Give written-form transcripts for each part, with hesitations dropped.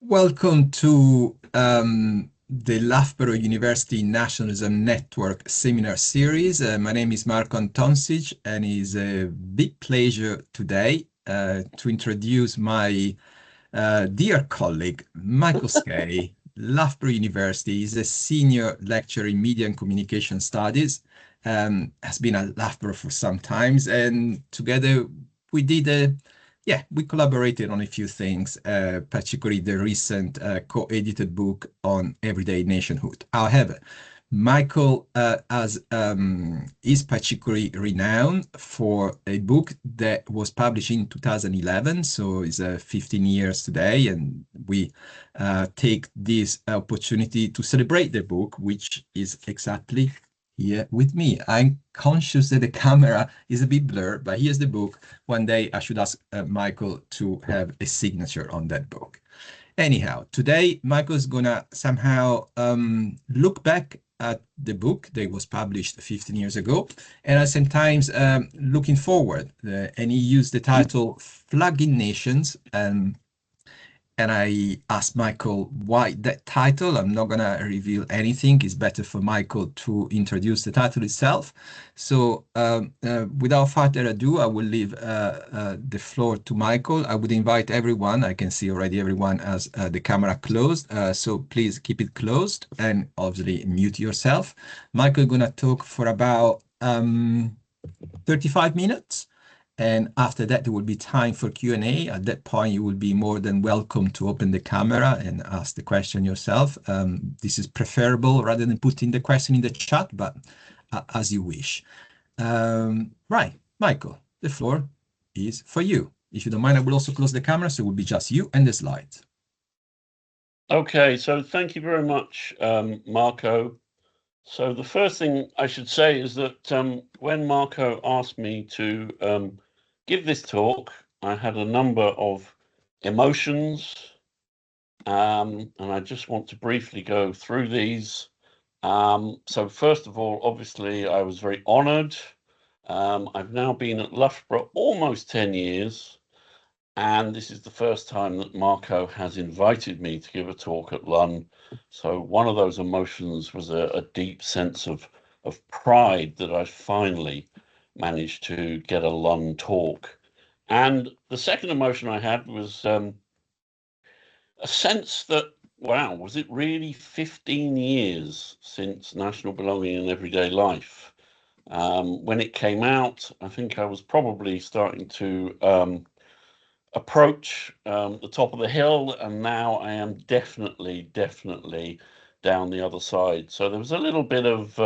Welcome to the Loughborough University Nationalism Network seminar series. My name is Marko Antonsic, and it's a big pleasure today to introduce my dear colleague, Michael Skey. Loughborough University is a senior lecturer in media and communication studies, has been at Loughborough for some times, and together we did we collaborated on a few things, particularly the recent co-edited book on everyday nationhood. However, Michael is particularly renowned for a book that was published in 2011, so it's 15 years today, and we take this opportunity to celebrate the book, which is exactly here with me. I'm conscious that the camera is a bit blurred, but here's the book. One day I should ask Michael to have a signature on that book. Anyhow, today Michael is gonna somehow look back at the book that was published 15 years ago, and at sometimes looking forward. And he used the title "Flagging Nations." And I asked Michael why that title. I'm not going to reveal anything. It's better for Michael to introduce the title itself. So without further ado, I will leave the floor to Michael. I would invite everyone. I can see already everyone has the camera closed. So please keep it closed and obviously mute yourself. Michael is going to talk for about 35 minutes. And after that, there will be time for Q&A. At that point, you will be more than welcome to open the camera and ask the question yourself. This is preferable rather than putting the question in the chat, but as you wish. Right, Michael, the floor is for you. If you don't mind, I will also close the camera, so it will be just you and the slides. Okay, so thank you very much, Marko. So the first thing I should say is that when Marko asked me to give this talk, I had a number of emotions, and I just want to briefly go through these. So first of all, obviously, I was very honoured. I've now been at Loughborough almost 10 years, and this is the first time that Marko has invited me to give a talk at LUNN. So one of those emotions was a deep sense of pride that I finally managed to get a LUNN talk. And the second emotion I had was a sense that, wow, was it really 15 years since National Belonging in Everyday Life? When it came out, I think I was probably starting to approach the top of the hill, and now I am definitely down the other side. So there was a little bit of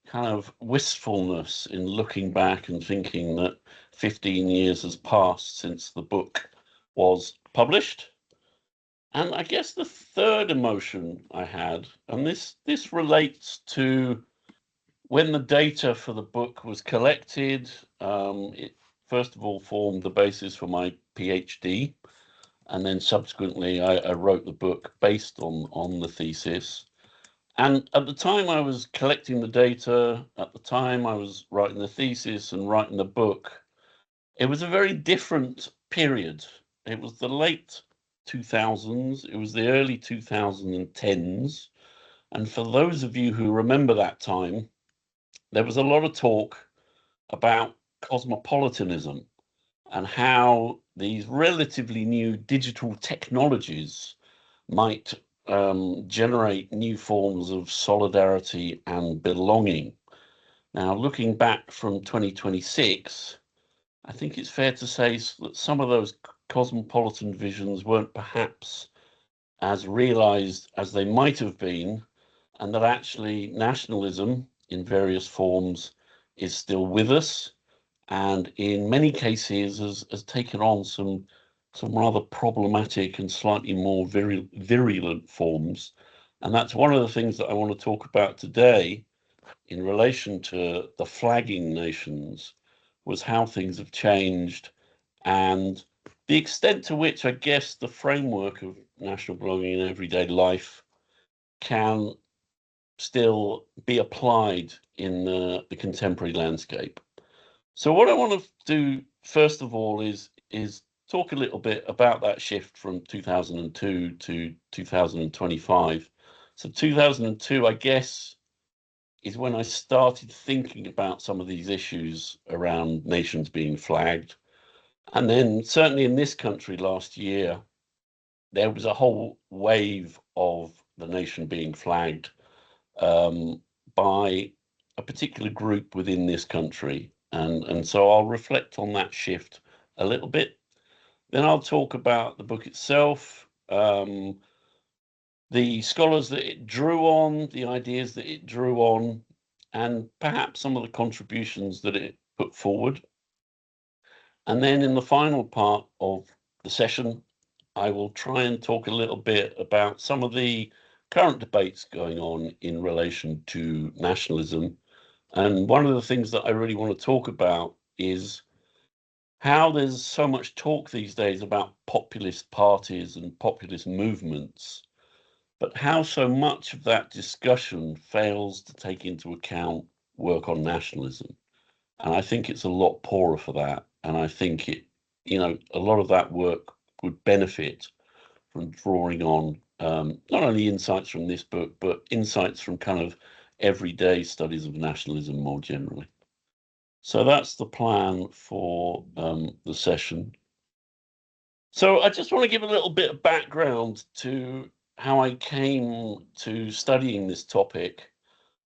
kind of wistfulness in looking back and thinking that 15 years has passed since the book was published. And I guess the third emotion I had, and this relates to when the data for the book was collected. It first of all formed the basis for my PhD, and then subsequently I wrote the book based on the thesis. And at the time I was collecting the data, at the time I was writing the thesis and writing the book, it was a very different period. It was the late 2000s, it was the early 2010s. And for those of you who remember that time, there was a lot of talk about cosmopolitanism and how these relatively new digital technologies might generate new forms of solidarity and belonging. Now, looking back from 2026, I think it's fair to say that some of those cosmopolitan visions weren't perhaps as realized as they might have been, and that actually nationalism in various forms is still with us, and in many cases has taken on some rather problematic and slightly more virulent forms. And that's one of the things that I want to talk about today in relation to the flagging nations, was how things have changed and the extent to which I guess the framework of national belonging in everyday life can still be applied in the contemporary landscape. So what I want to do first of all is talk a little bit about that shift from 2002 to 2025. So 2002, I guess, is when I started thinking about some of these issues around nations being flagged. And then certainly in this country last year, there was a whole wave of the nation being flagged by a particular group within this country. And so I'll reflect on that shift a little bit. Then I'll talk about the book itself, the scholars that it drew on, the ideas that it drew on, and perhaps some of the contributions that it put forward. And then in the final part of the session, I will try and talk a little bit about some of the current debates going on in relation to nationalism. And one of the things that I really want to talk about is how there's so much talk these days about populist parties and populist movements, but how so much of that discussion fails to take into account work on nationalism. And I think it's a lot poorer for that. And I think a lot of that work would benefit from drawing on not only insights from this book, but insights from kind of everyday studies of nationalism more generally. So that's the plan for the session. So I just want to give a little bit of background to how I came to studying this topic.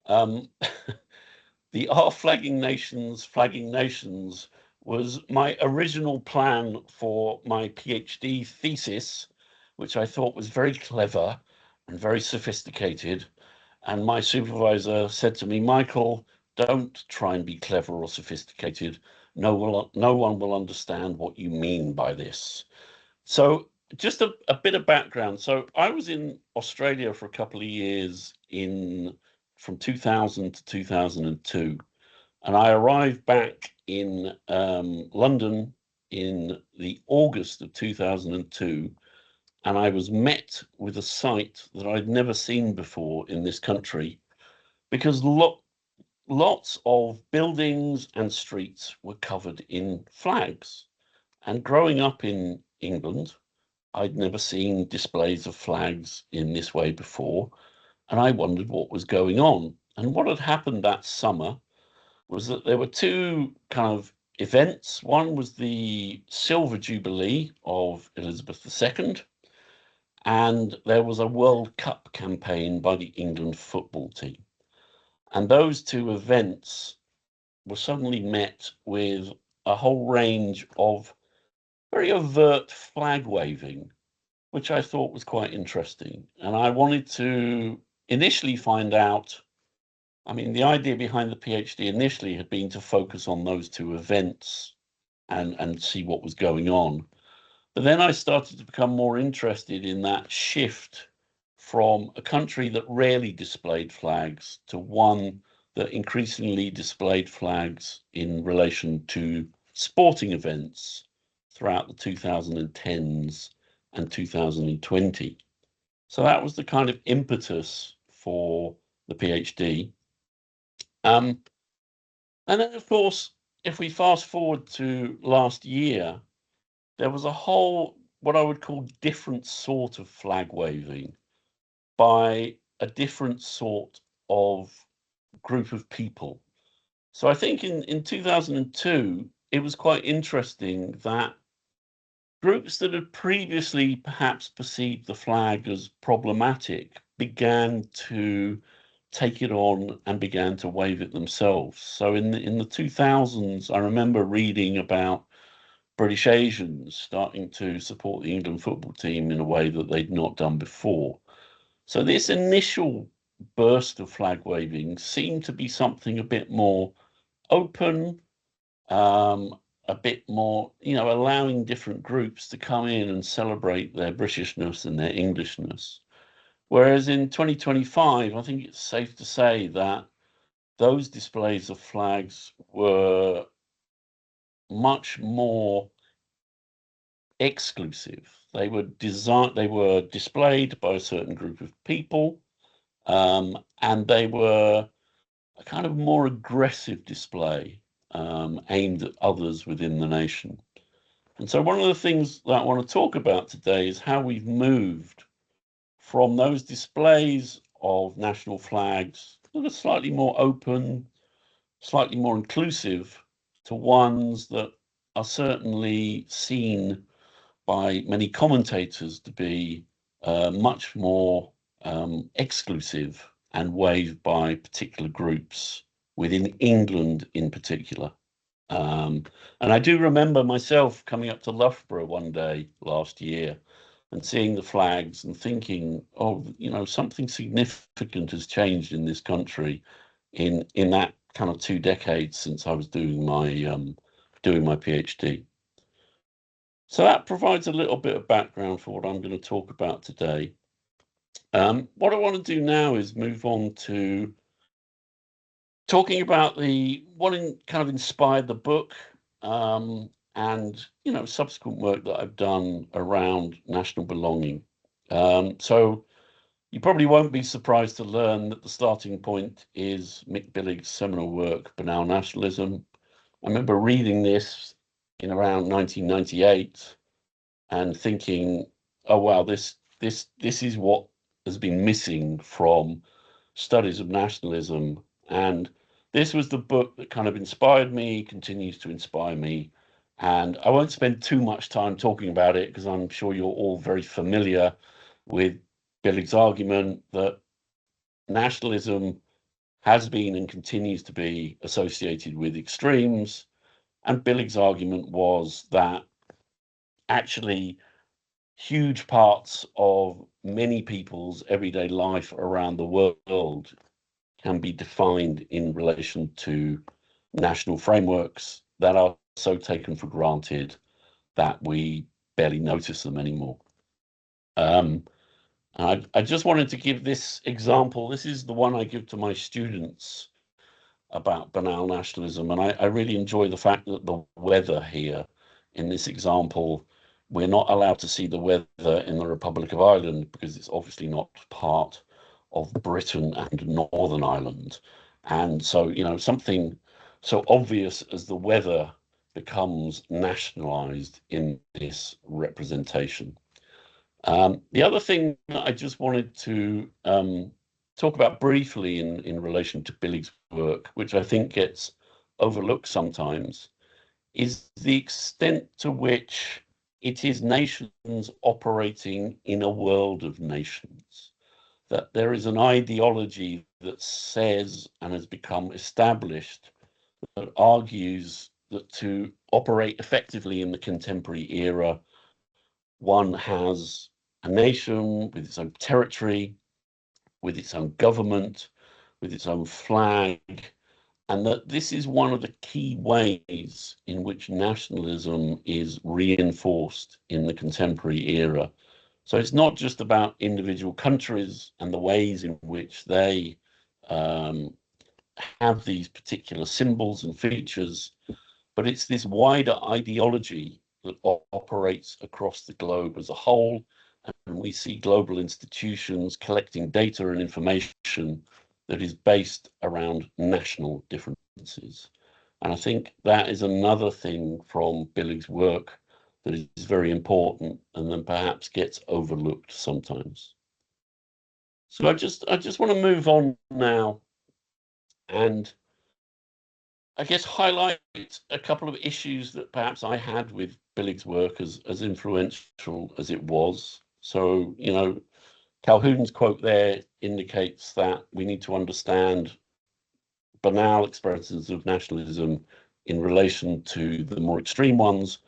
The Are Flagging Nations was my original plan for my PhD thesis, which I thought was very clever and very sophisticated. And my supervisor said to me, Michael, don't try and be clever or sophisticated. No one will understand what you mean by this. So just a bit of background. So I was in Australia for a couple of years from 2000 to 2002. And I arrived back in London in the August of 2002. And I was met with a sight that I'd never seen before in this country, because lots of buildings and streets were covered in flags. And growing up in England, I'd never seen displays of flags in this way before. And I wondered what was going on. And what had happened that summer was that there were two kind of events. One was the Silver Jubilee of Elizabeth II, and there was a World Cup campaign by the England football team. And those two events were suddenly met with a whole range of very overt flag waving, which I thought was quite interesting. And I wanted to initially find out, I mean, the idea behind the PhD initially had been to focus on those two events and see what was going on. But then I started to become more interested in that shift from a country that rarely displayed flags to one that increasingly displayed flags in relation to sporting events throughout the 2010s and 2020. So that was the kind of impetus for the PhD. And then, of course, if we fast forward to last year, there was a whole, what I would call different sort of flag waving by a different sort of group of people. So I think in 2002, it was quite interesting that groups that had previously perhaps perceived the flag as problematic began to take it on and began to wave it themselves. So in the 2000s, I remember reading about British Asians starting to support the England football team in a way that they'd not done before. So this initial burst of flag waving seemed to be something a bit more open, a bit more, allowing different groups to come in and celebrate their Britishness and their Englishness. Whereas in 2025, I think it's safe to say that those displays of flags were much more exclusive. They were displayed by a certain group of people, and they were a kind of more aggressive display aimed at others within the nation. And so one of the things that I want to talk about today is how we've moved from those displays of national flags that are slightly more open, slightly more inclusive, to ones that are certainly seen by many commentators to be much more exclusive and waved by particular groups within England in particular. And I do remember myself coming up to Loughborough one day last year and seeing the flags and thinking, oh, you know, something significant has changed in this country in that kind of 2 decades since I was doing my PhD. So that provides a little bit of background for what I'm going to talk about today. What I want to do now is move on to talking about what kind of inspired the book, and subsequent work that I've done around national belonging. So you probably won't be surprised to learn that the starting point is Mick Billig's seminal work, Banal Nationalism. I remember reading this in around 1998 and thinking, oh wow, this is what has been missing from studies of nationalism. And this was the book that kind of inspired me, continues to inspire me. And I won't spend too much time talking about it because I'm sure you're all very familiar with Billig's argument that nationalism has been and continues to be associated with extremes. And Billig's argument was that actually huge parts of many people's everyday life around the world can be defined in relation to national frameworks that are so taken for granted that we barely notice them anymore. I just wanted to give this example. This is the one I give to my students about banal nationalism. And I really enjoy the fact that the weather here in this example, we're not allowed to see the weather in the Republic of Ireland because it's obviously not part of Britain and Northern Ireland. And so, something so obvious as the weather becomes nationalized in this representation. The other thing that I just wanted to talk about briefly in relation to Billig's work, which I think gets overlooked sometimes, is the extent to which it is nations operating in a world of nations. That there is an ideology that says and has become established that argues that to operate effectively in the contemporary era, one has a nation with its own territory, with its own government, with its own flag, and that this is one of the key ways in which nationalism is reinforced in the contemporary era. So it's not just about individual countries and the ways in which they have these particular symbols and features, but it's this wider ideology that operates across the globe as a whole. And we see global institutions collecting data and information that is based around national differences. And I think that is another thing from Billig's work that is very important and then perhaps gets overlooked sometimes. So I just want to move on now and I guess highlight a couple of issues that perhaps I had with Billig's work as influential as it was. So, Calhoun's quote there indicates that we need to understand banal expressions of nationalism in relation to the more extreme ones.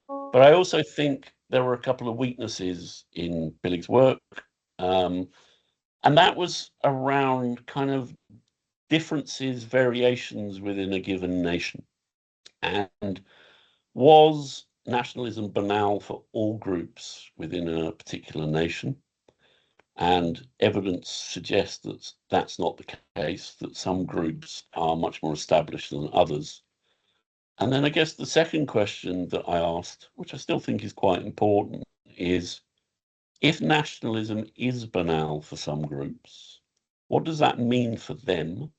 But I also think there were a couple of weaknesses in Billig's work. And that was around kind of differences, variations within a given nation. And was nationalism banal for all groups within a particular nation? And evidence suggests that that's not the case, that some groups are much more established than others. And then I guess the second question that I asked, which I still think is quite important, is if nationalism is banal for some groups, what does that mean for them?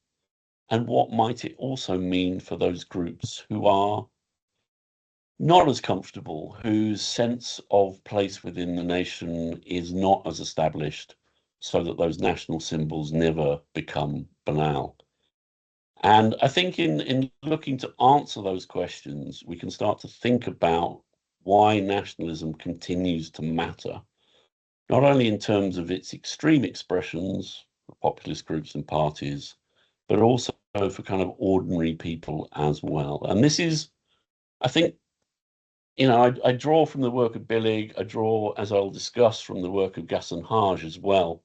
And what might it also mean for those groups who are not as comfortable, whose sense of place within the nation is not as established, so that those national symbols never become banal. And I think in looking to answer those questions, we can start to think about why nationalism continues to matter, not only in terms of its extreme expressions for populist groups and parties, but also for kind of ordinary people as well. And this is, I think, I draw from the work of Billig, I draw, as I'll discuss, from the work of Gaston Hage as well.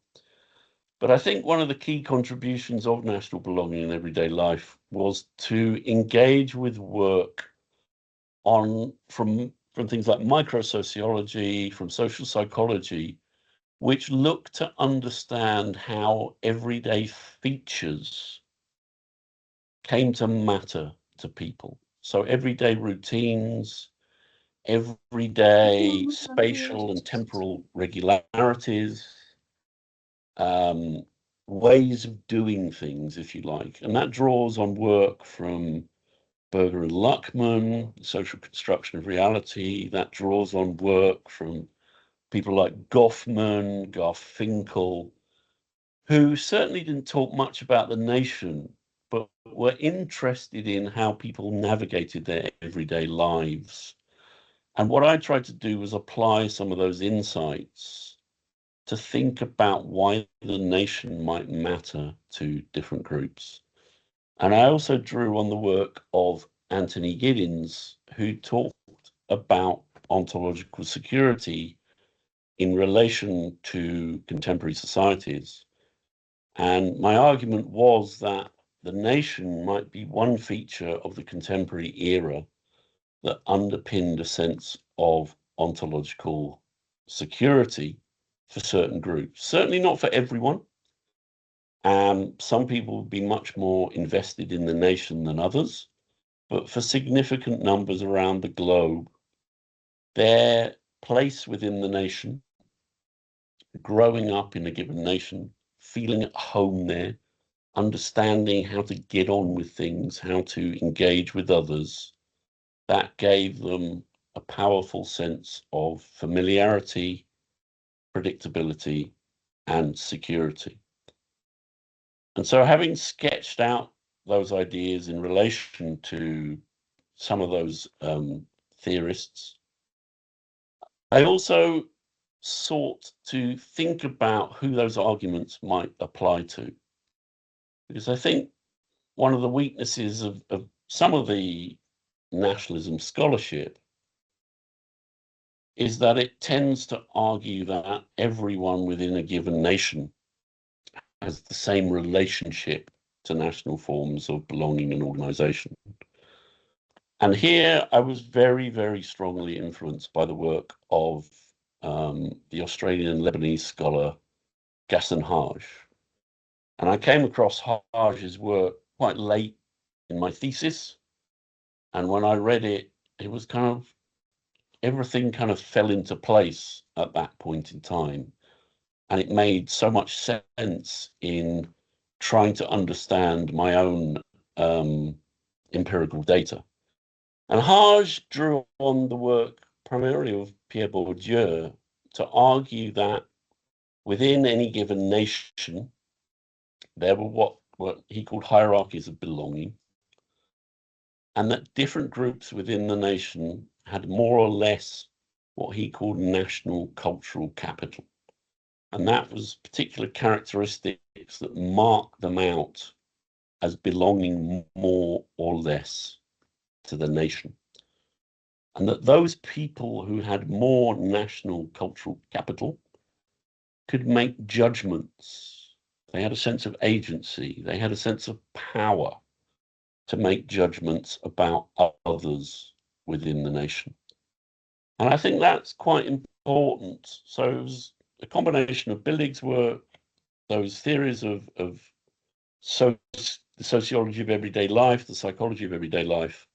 But I think one of the key contributions of national belonging in everyday life was to engage with work from things like microsociology, from social psychology, which look to understand how everyday features came to matter to people. So everyday routines, everyday spatial and temporal regularities, ways of doing things, if you like. And that draws on work from Berger and Luckman, social construction of reality. That draws on work from people like Goffman, Garfinkel, who certainly didn't talk much about the nation, but were interested in how people navigated their everyday lives. And what I tried to do was apply some of those insights to think about why the nation might matter to different groups. And I also drew on the work of Anthony Giddens, who talked about ontological security in relation to contemporary societies. And my argument was that the nation might be one feature of the contemporary era that underpinned a sense of ontological security for certain groups. Certainly not for everyone. Some people would be much more invested in the nation than others, but for significant numbers around the globe, their place within the nation, growing up in a given nation, feeling at home there, understanding how to get on with things, how to engage with others, that gave them a powerful sense of familiarity, predictability, and security. And so, having sketched out those ideas in relation to some of those theorists, I also sought to think about who those arguments might apply to. Because I think one of the weaknesses of some of the nationalism scholarship is that it tends to argue that everyone within a given nation has the same relationship to national forms of belonging and organization. And here I was very, very strongly influenced by the work of the Australian and Lebanese scholar Gaston Hage. And I came across Hage's work quite late in my thesis. And when I read it, it was kind of, everything kind of fell into place at that point in time. And it made so much sense in trying to understand my own empirical data. And Hage drew on the work primarily of Pierre Bourdieu to argue that within any given nation, there were what he called hierarchies of belonging, and that different groups within the nation had more or less what he called national cultural capital. And that was particular characteristics that marked them out as belonging more or less to the nation. And that those people who had more national cultural capital could make judgments. They had a sense of agency. They had a sense of power to make judgments about others within the nation. And I think that's quite important. So it was a combination of Billig's work, those theories of the sociology of everyday life, the psychology of everyday life,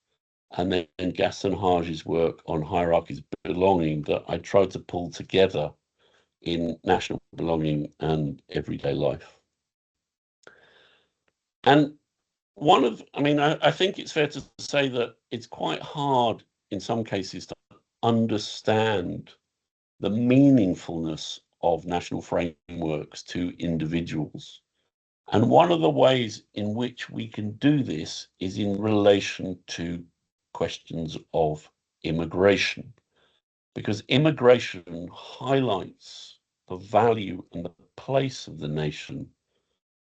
and then Gaston Hage's work on hierarchies of belonging that I tried to pull together in national belonging and everyday life. And I think it's fair to say that it's quite hard in some cases, to understand the meaningfulness of national frameworks to individuals. And one of the ways in which we can do this is in relation to questions of immigration, because immigration highlights the value and the place of the nation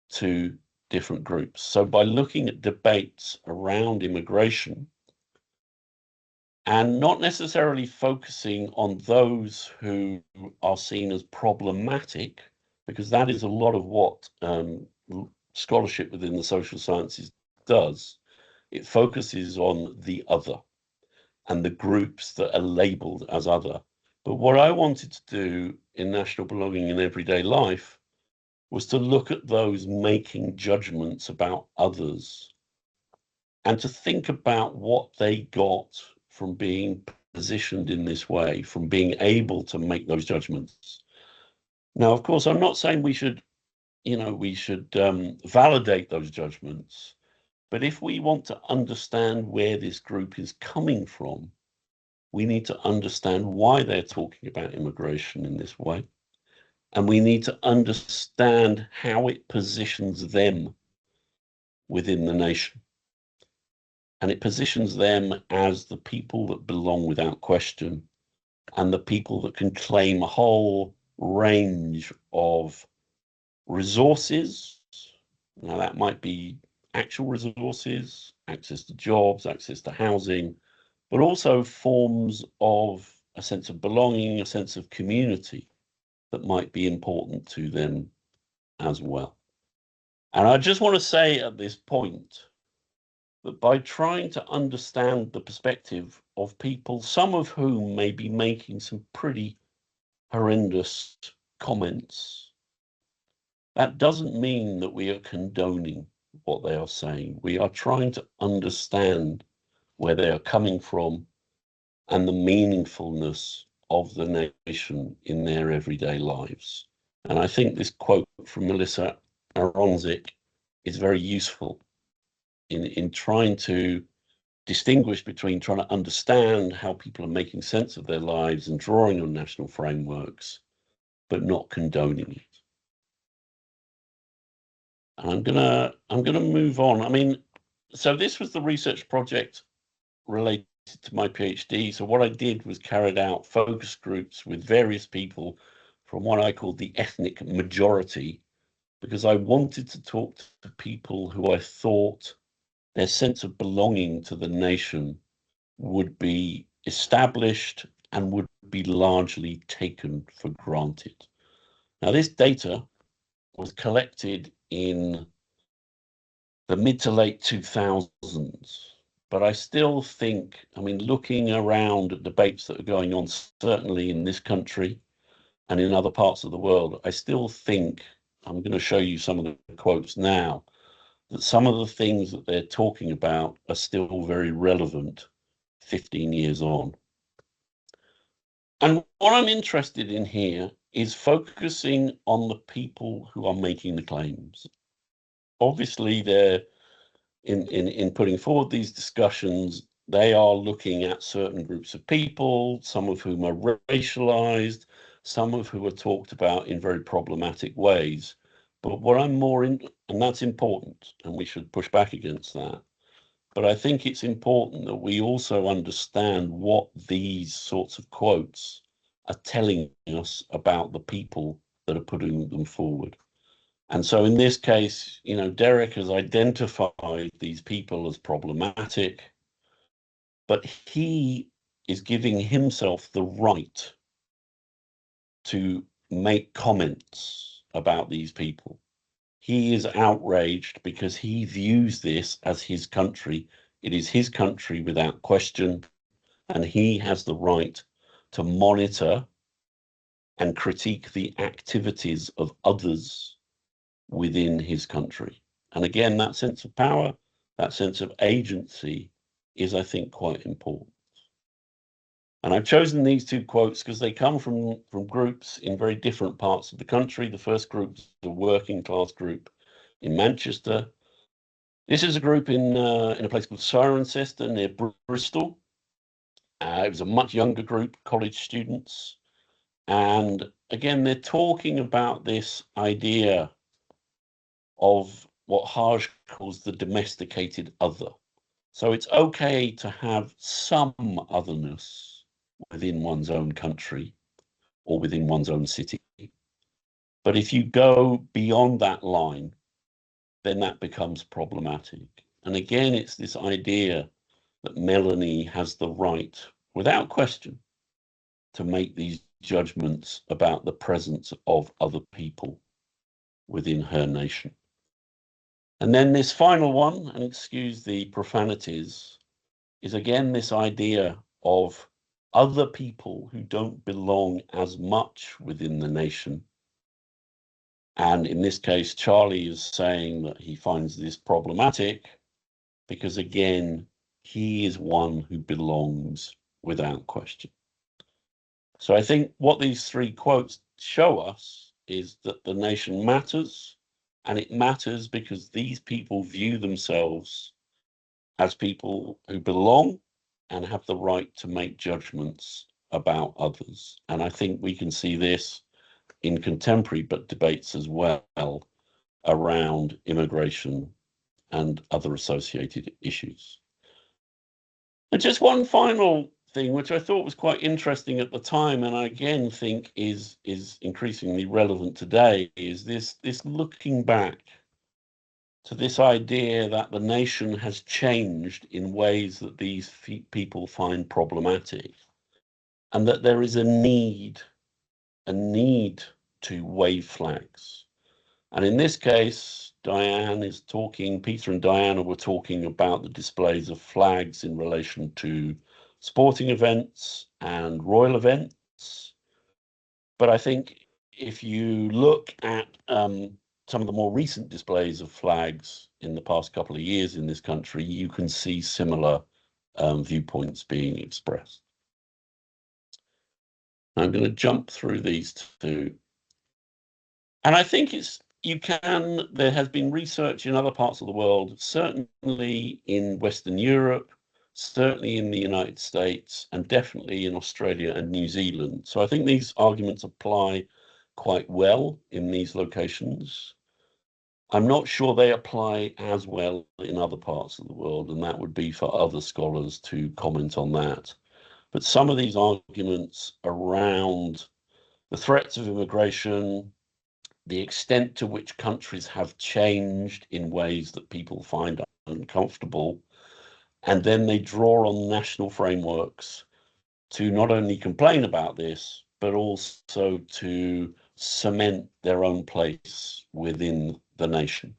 to different groups. So by looking at debates around immigration and not necessarily focusing on those who are seen as problematic, because that is a lot of what scholarship within the social sciences does. It focuses on the other and the groups that are labeled as other. But what I wanted to do in National Belonging in Everyday Life was to look at those making judgments about others and to think about what they got from being positioned in this way, from being able to make those judgments. Now, of course, I'm not saying we should validate those judgments, but if we want to understand where this group is coming from, we need to understand why they're talking about immigration in this way. And we need to understand how it positions them within the nation. And it positions them as the people that belong without question, and the people that can claim a whole range of resources. Now, that might be actual resources, access to jobs, access to housing, but also forms of a sense of belonging, a sense of community that might be important to them as well. And I just want to say at this point that by trying to understand the perspective of people, some of whom may be making some pretty horrendous comments, that doesn't mean that we are condoning what they are saying. We are trying to understand where they are coming from and the meaningfulness of the nation in their everyday lives. And I think this quote from Melissa Aronzik is very useful in trying to distinguish between trying to understand how people are making sense of their lives and drawing on national frameworks, but not condoning it. And I'm gonna move on. I mean, so this was the research project related to my PhD. So what I did was carried out focus groups with various people from what I called the ethnic majority, because I wanted to talk to people who I thought their sense of belonging to the nation would be established and would be largely taken for granted. Now, this data was collected in the mid to late 2000s, but I still think, I mean, looking around at debates that are going on, certainly in this country and in other parts of the world, I still think, I'm going to show you some of the quotes now, that some of the things that they're talking about are still very relevant 15 years on. And what I'm interested in here is focusing on the people who are making the claims. Obviously, they're in putting forward these discussions, they are looking at certain groups of people, some of whom are racialized, some of whom are talked about in very problematic ways. But what I'm more in, and that's important, and we should push back against that. But I think it's important that we also understand what these sorts of quotes are telling us about the people that are putting them forward. And so in this case, you know, Derek has identified these people as problematic, but he is giving himself the right to make comments about these people. He is outraged because he views this as his country. It is his country without question, and he has the right to monitor and critique the activities of others within his country. And again, that sense of power, that sense of agency is, I think, quite important. And I've chosen these two quotes because they come from groups in very different parts of the country. The first group is the working class group in Manchester. This is a group in a place called Cirencester near Bristol. It was a much younger group, college students. And again, they're talking about this idea of what Harsh calls the domesticated other. So it's okay to have some otherness within one's own country or within one's own city. But if you go beyond that line, then that becomes problematic. And again, it's this idea that Melanie has the right, without question, to make these judgments about the presence of other people within her nation. And then this final one, and excuse the profanities, is again this idea of other people who don't belong as much within the nation. And in this case, Charlie is saying that he finds this problematic because, again, he is one who belongs without question. So I think what these three quotes show us is that the nation matters, and it matters because these people view themselves as people who belong and have the right to make judgments about others. And I think we can see this in contemporary but debates as well around immigration and other associated issues. And just one final thing, which I thought was quite interesting at the time, and I again think is increasingly relevant today, is this looking back to this idea that the nation has changed in ways that these people find problematic, and that there is a need to wave flags. And in this case, Peter and Diana were talking about the displays of flags in relation to sporting events and royal events. But I think if you look at some of the more recent displays of flags in the past couple of years in this country, you can see similar viewpoints being expressed. I'm going to jump through these two. And I think there has been research in other parts of the world, certainly in Western Europe, certainly in the United States, and definitely in Australia and New Zealand. So I think these arguments apply quite well in these locations. I'm not sure they apply as well in other parts of the world, and that would be for other scholars to comment on that. But some of these arguments around the threats of immigration, the extent to which countries have changed in ways that people find uncomfortable, and then they draw on national frameworks to not only complain about this, but also to cement their own place within the nation.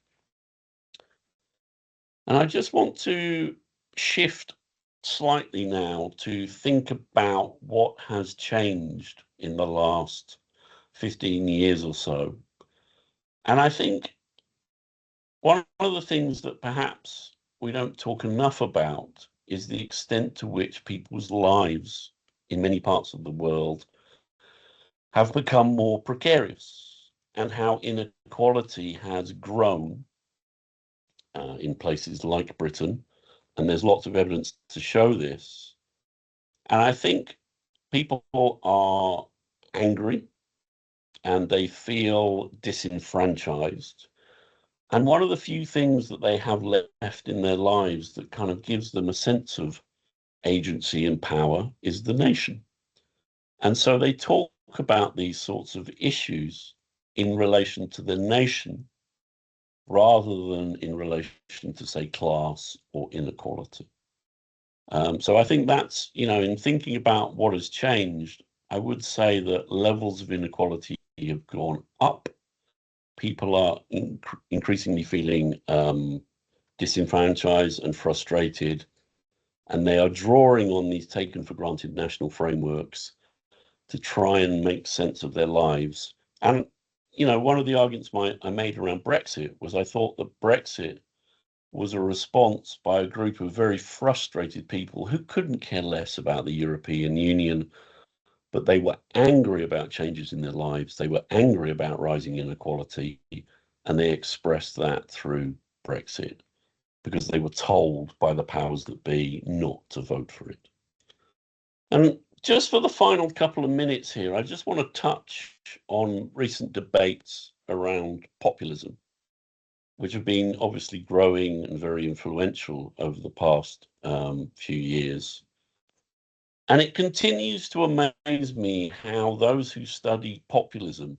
And I just want to shift slightly now to think about what has changed in the last 15 years or so. And I think one of the things that perhaps we don't talk enough about is the extent to which people's lives in many parts of the world have become more precarious, and how inequality has grown in places like Britain. And there's lots of evidence to show this. And I think people are angry and they feel disenfranchised. And one of the few things that they have left in their lives that kind of gives them a sense of agency and power is the nation. And so they talk about these sorts of issues in relation to the nation rather than in relation to, say, class or inequality. So I think that's, in thinking about what has changed, I would say that levels of inequality have gone up. People are increasingly feeling disenfranchised and frustrated, and they are drawing on these taken for granted national frameworks to try and make sense of their lives. And, one of the arguments I made around Brexit was I thought that Brexit was a response by a group of very frustrated people who couldn't care less about the European Union, but they were angry about changes in their lives. They were angry about rising inequality, and they expressed that through Brexit because they were told by the powers that be not to vote for it. And just for the final couple of minutes here, I just want to touch on recent debates around populism, which have been obviously growing and very influential over the past few years. And it continues to amaze me how those who study populism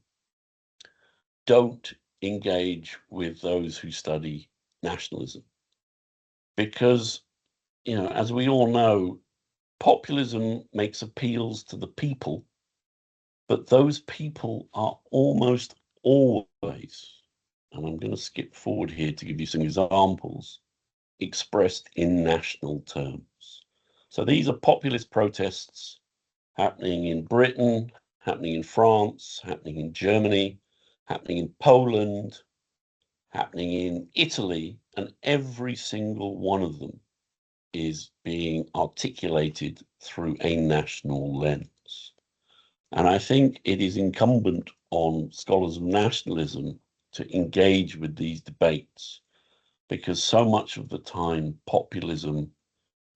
don't engage with those who study nationalism. Because, as we all know, populism makes appeals to the people, but those people are almost always, and I'm going to skip forward here to give you some examples, expressed in national terms. So these are populist protests happening in Britain, happening in France, happening in Germany, happening in Poland, happening in Italy, and every single one of them is being articulated through a national lens. And I think it is incumbent on scholars of nationalism to engage with these debates, because so much of the time populism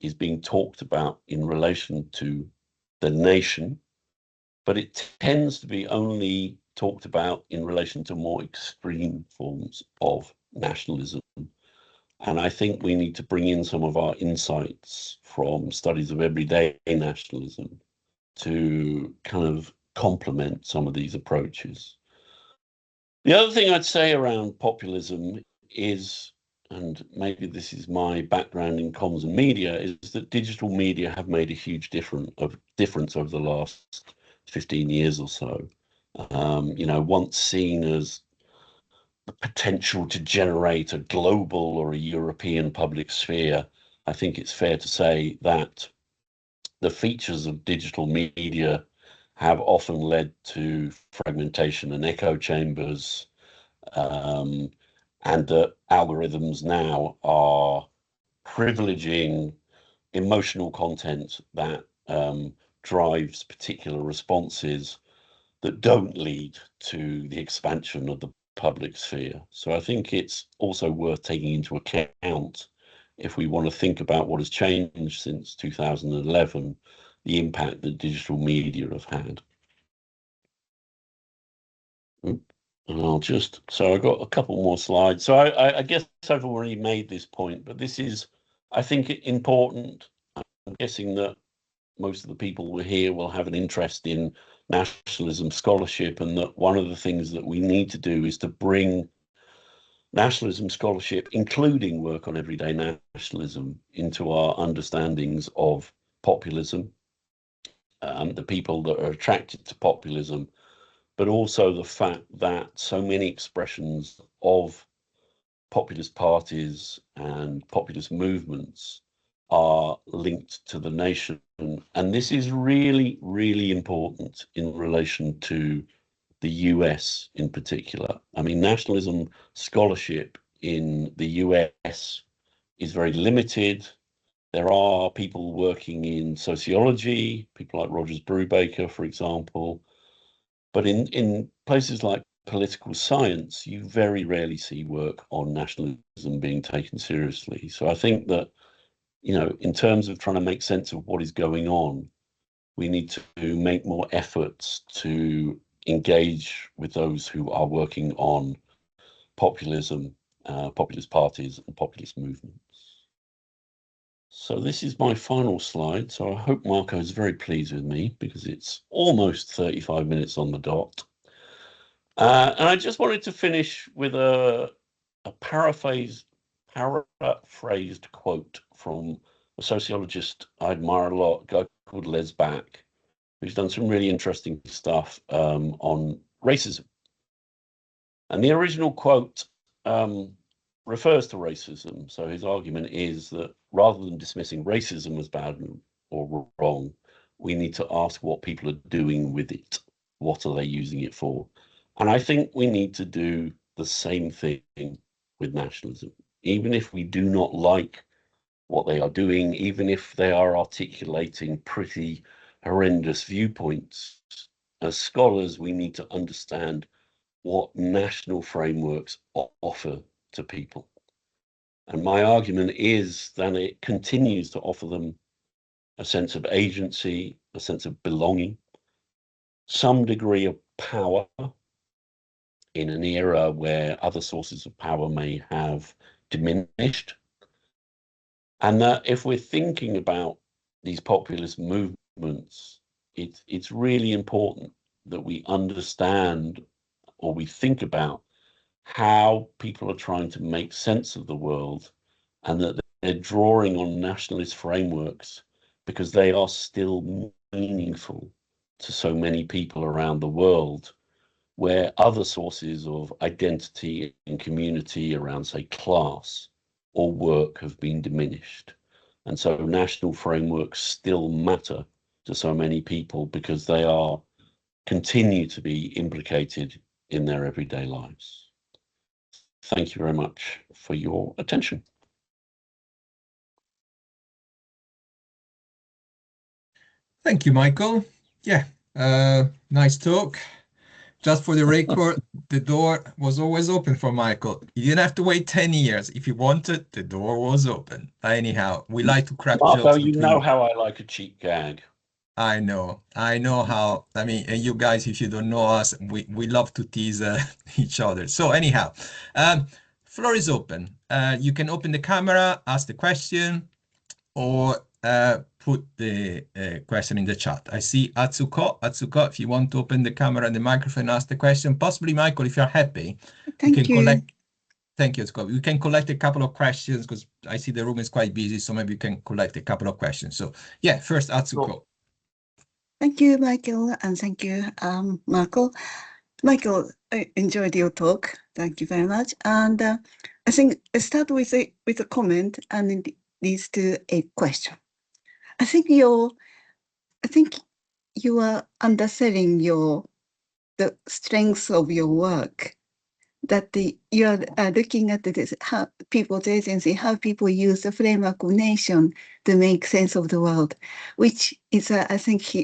is being talked about in relation to the nation, but it tends to be only talked about in relation to more extreme forms of nationalism. And I think we need to bring in some of our insights from studies of everyday nationalism to kind of complement some of these approaches. The other thing I'd say around populism is, and maybe this is my background in comms and media, is that digital media have made a huge difference over the last 15 years or so. Once seen as the potential to generate a global or a European public sphere, I think it's fair to say that the features of digital media have often led to fragmentation and echo chambers, and that algorithms now are privileging emotional content that drives particular responses that don't lead to the expansion of the public sphere. So I think it's also worth taking into account, if we want to think about what has changed since 2011, the impact that digital media have had. And so I've got a couple more slides. So I guess I've already made this point, but this is, I think, important. I'm guessing that most of the people who are here will have an interest in nationalism scholarship, and that one of the things that we need to do is to bring nationalism scholarship, including work on everyday nationalism, into our understandings of populism, the people that are attracted to populism, but also the fact that so many expressions of populist parties and populist movements are linked to the nation. And this is really, really important in relation to the US in particular. I mean, nationalism scholarship in the US is very limited. There are people working in sociology, people like Rogers Brubaker, for example. But in places like political science, you very rarely see work on nationalism being taken seriously. So I think that, in terms of trying to make sense of what is going on, we need to make more efforts to engage with those who are working on populism, populist parties, and populist movements. So this is my final slide. So I hope Marco is very pleased with me, because it's almost 35 minutes on the dot. And I just wanted to finish with a paraphrased quote from a sociologist I admire a lot, a guy called Les Back, who's done some really interesting stuff on racism. And the original quote refers to racism. So his argument is that rather than dismissing racism as bad or wrong, we need to ask what people are doing with it. What are they using it for? And I think we need to do the same thing with nationalism. Even if we do not like what they are doing, even if they are articulating pretty horrendous viewpoints, as scholars, we need to understand what national frameworks offer to people. And my argument is that it continues to offer them a sense of agency, a sense of belonging, some degree of power in an era where other sources of power may have diminished. And that if we're thinking about these populist movements, it's really important that we understand or we think about how people are trying to make sense of the world, and that they're drawing on nationalist frameworks because they are still meaningful to so many people around the world, where other sources of identity and community around, say, class or work have been diminished. And so national frameworks still matter to so many people because they are continue to be implicated in their everyday lives. Thank you very much for your attention. Thank you, Michael. Yeah, nice talk. Just for the record, the door was always open for Michael. You didn't have to wait 10 years. If you wanted, the door was open. Anyhow, we like to crack Marco, jokes you know between. how I like a cheap gag. I know how. I mean, and you guys, if you don't know us, we love to tease each other. So anyhow, floor is open. You can open the camera, ask the question, or put the question in the chat. I see Atsuko. Atsuko, if you want to open the camera and the microphone, ask the question. Possibly, Michael, if you're happy, we can Thank you. collect. Thank you, Atsuko. We can collect a couple of questions because I see the room is quite busy, so maybe we can collect a couple of questions. So yeah, first Atsuko. Sure. Thank you, Michael, and thank you, Marco. Michael, I enjoyed your talk. Thank you very much. And I think I start with a comment, and it leads to a question. I think you are underselling the strength of your work. That you are looking at this, how people's agency, how people use the framework of nation to make sense of the world, which is, I think,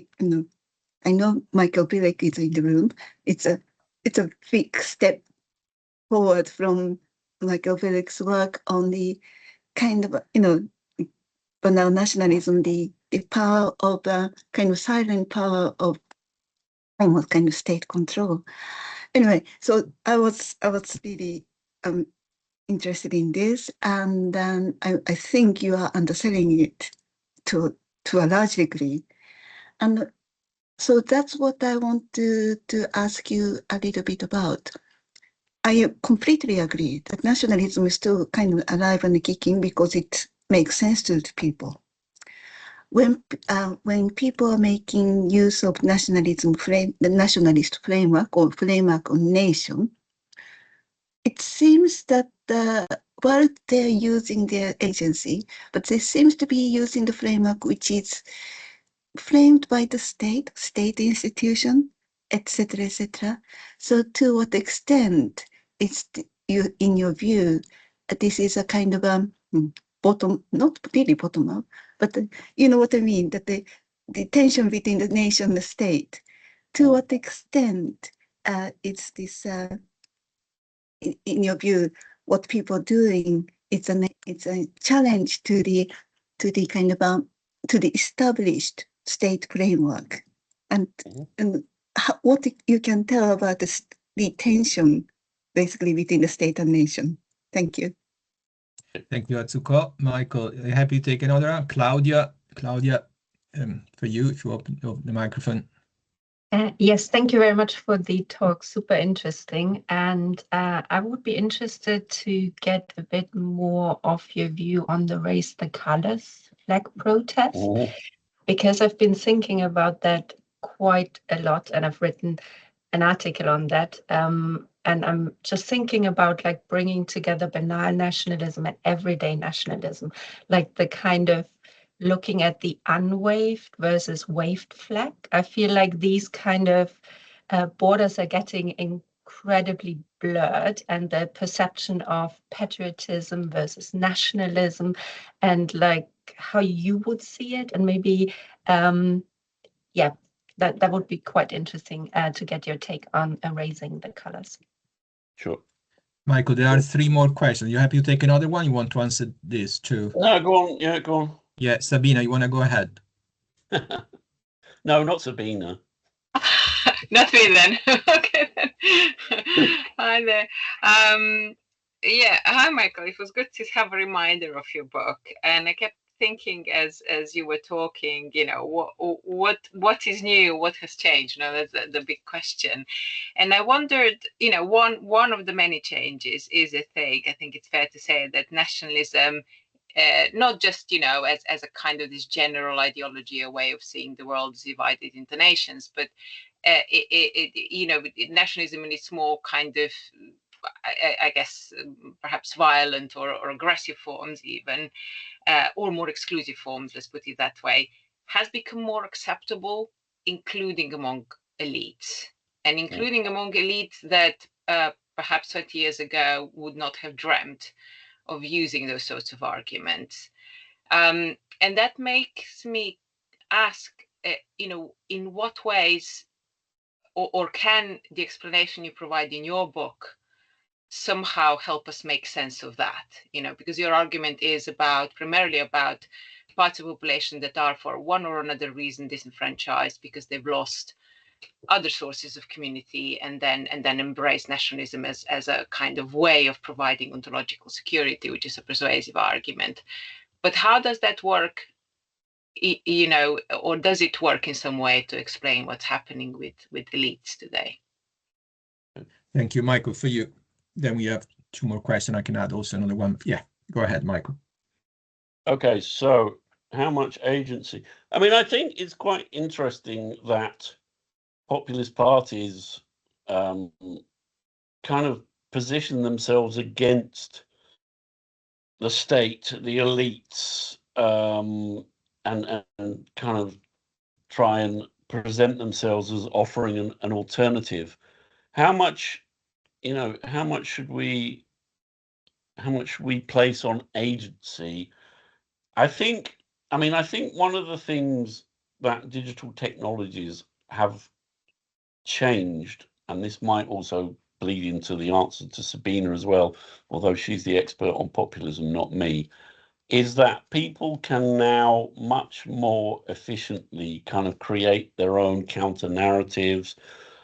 I know Michael Bilek is in the room. It's a big step forward from Michael Bilek's work on the kind of, banal nationalism, the power of kind of silent power of almost kind of state control. Anyway, so I was really interested in this, and I think you are underselling it to a large degree, and so that's what I want to ask you a little bit about. I completely agree that nationalism is still kind of alive and kicking because it makes sense to the people. When people are making use of nationalism the nationalist framework or framework of nation, it seems that while they're using their agency, but they seems to be using the framework which is framed by the state institution, etc., etc. So to what extent is in your view, this is a kind of bottom, not really bottom up, but you know what I mean, that the tension between the nation and the state, to what extent it's this, in your view, what people are doing, it's a challenge to the kind of to the established state framework, and what you can tell about the tension basically between the state and nation. Thank you. Thank you, Atsuko. Michael, happy to take another one. Claudia, for you, if you open the microphone. Yes, thank you very much for the talk. Super interesting. And I would be interested to get a bit more of your view on the Raise the Colors flag protest, because I've been thinking about that quite a lot, and I've written an article on that. And I'm just thinking about like bringing together banal nationalism and everyday nationalism, like the kind of looking at the unwaved versus waved flag. I feel like these kind of borders are getting incredibly blurred, and the perception of patriotism versus nationalism, and like how you would see it, and maybe yeah, that would be quite interesting to get your take on raising the colors. Sure. Michael, there are 3 more questions. You happy to take another one? You want to answer this too? No, go on. Yeah, go on. Yeah, Sabina, you want to go ahead? No, not Sabina. Not me then. Okay then. Hi there. Yeah, hi Michael. It was good to have a reminder of your book, and I kept thinking as you were talking, you know, what is new, what has changed? You know, that's the big question. And I wondered, you know, one of the many changes is I think it's fair to say that nationalism, not just, you know, as a kind of this general ideology, a way of seeing the world divided into nations, but you know, nationalism in its more kind of, I guess, perhaps violent or aggressive forms even, or more exclusive forms, let's put it that way, has become more acceptable, including among elites, and including among elites that perhaps 20 years ago would not have dreamt of using those sorts of arguments. And that makes me ask, you know, in what ways, or can the explanation you provide in your book somehow help us make sense of that? You know, because your argument is primarily about parts of the population that are for one or another reason disenfranchised because they've lost other sources of community, and then embrace nationalism as a kind of way of providing ontological security, which is a persuasive argument. But how does that work, you know, or does it work in some way to explain what's happening with elites today? Thank you, Michael, for you. Then we have two more questions. I can add also another one. Yeah, go ahead, Michael. Okay, so how much agency? I mean, I think it's quite interesting that populist parties kind of position themselves against the state, the elites, and kind of try and present themselves as offering an alternative. How much, you know, how much should we place on agency? I think one of the things that digital technologies have changed, and this might also bleed into the answer to Sabina as well, although she's the expert on populism, not me, is that people can now much more efficiently kind of create their own counter narratives.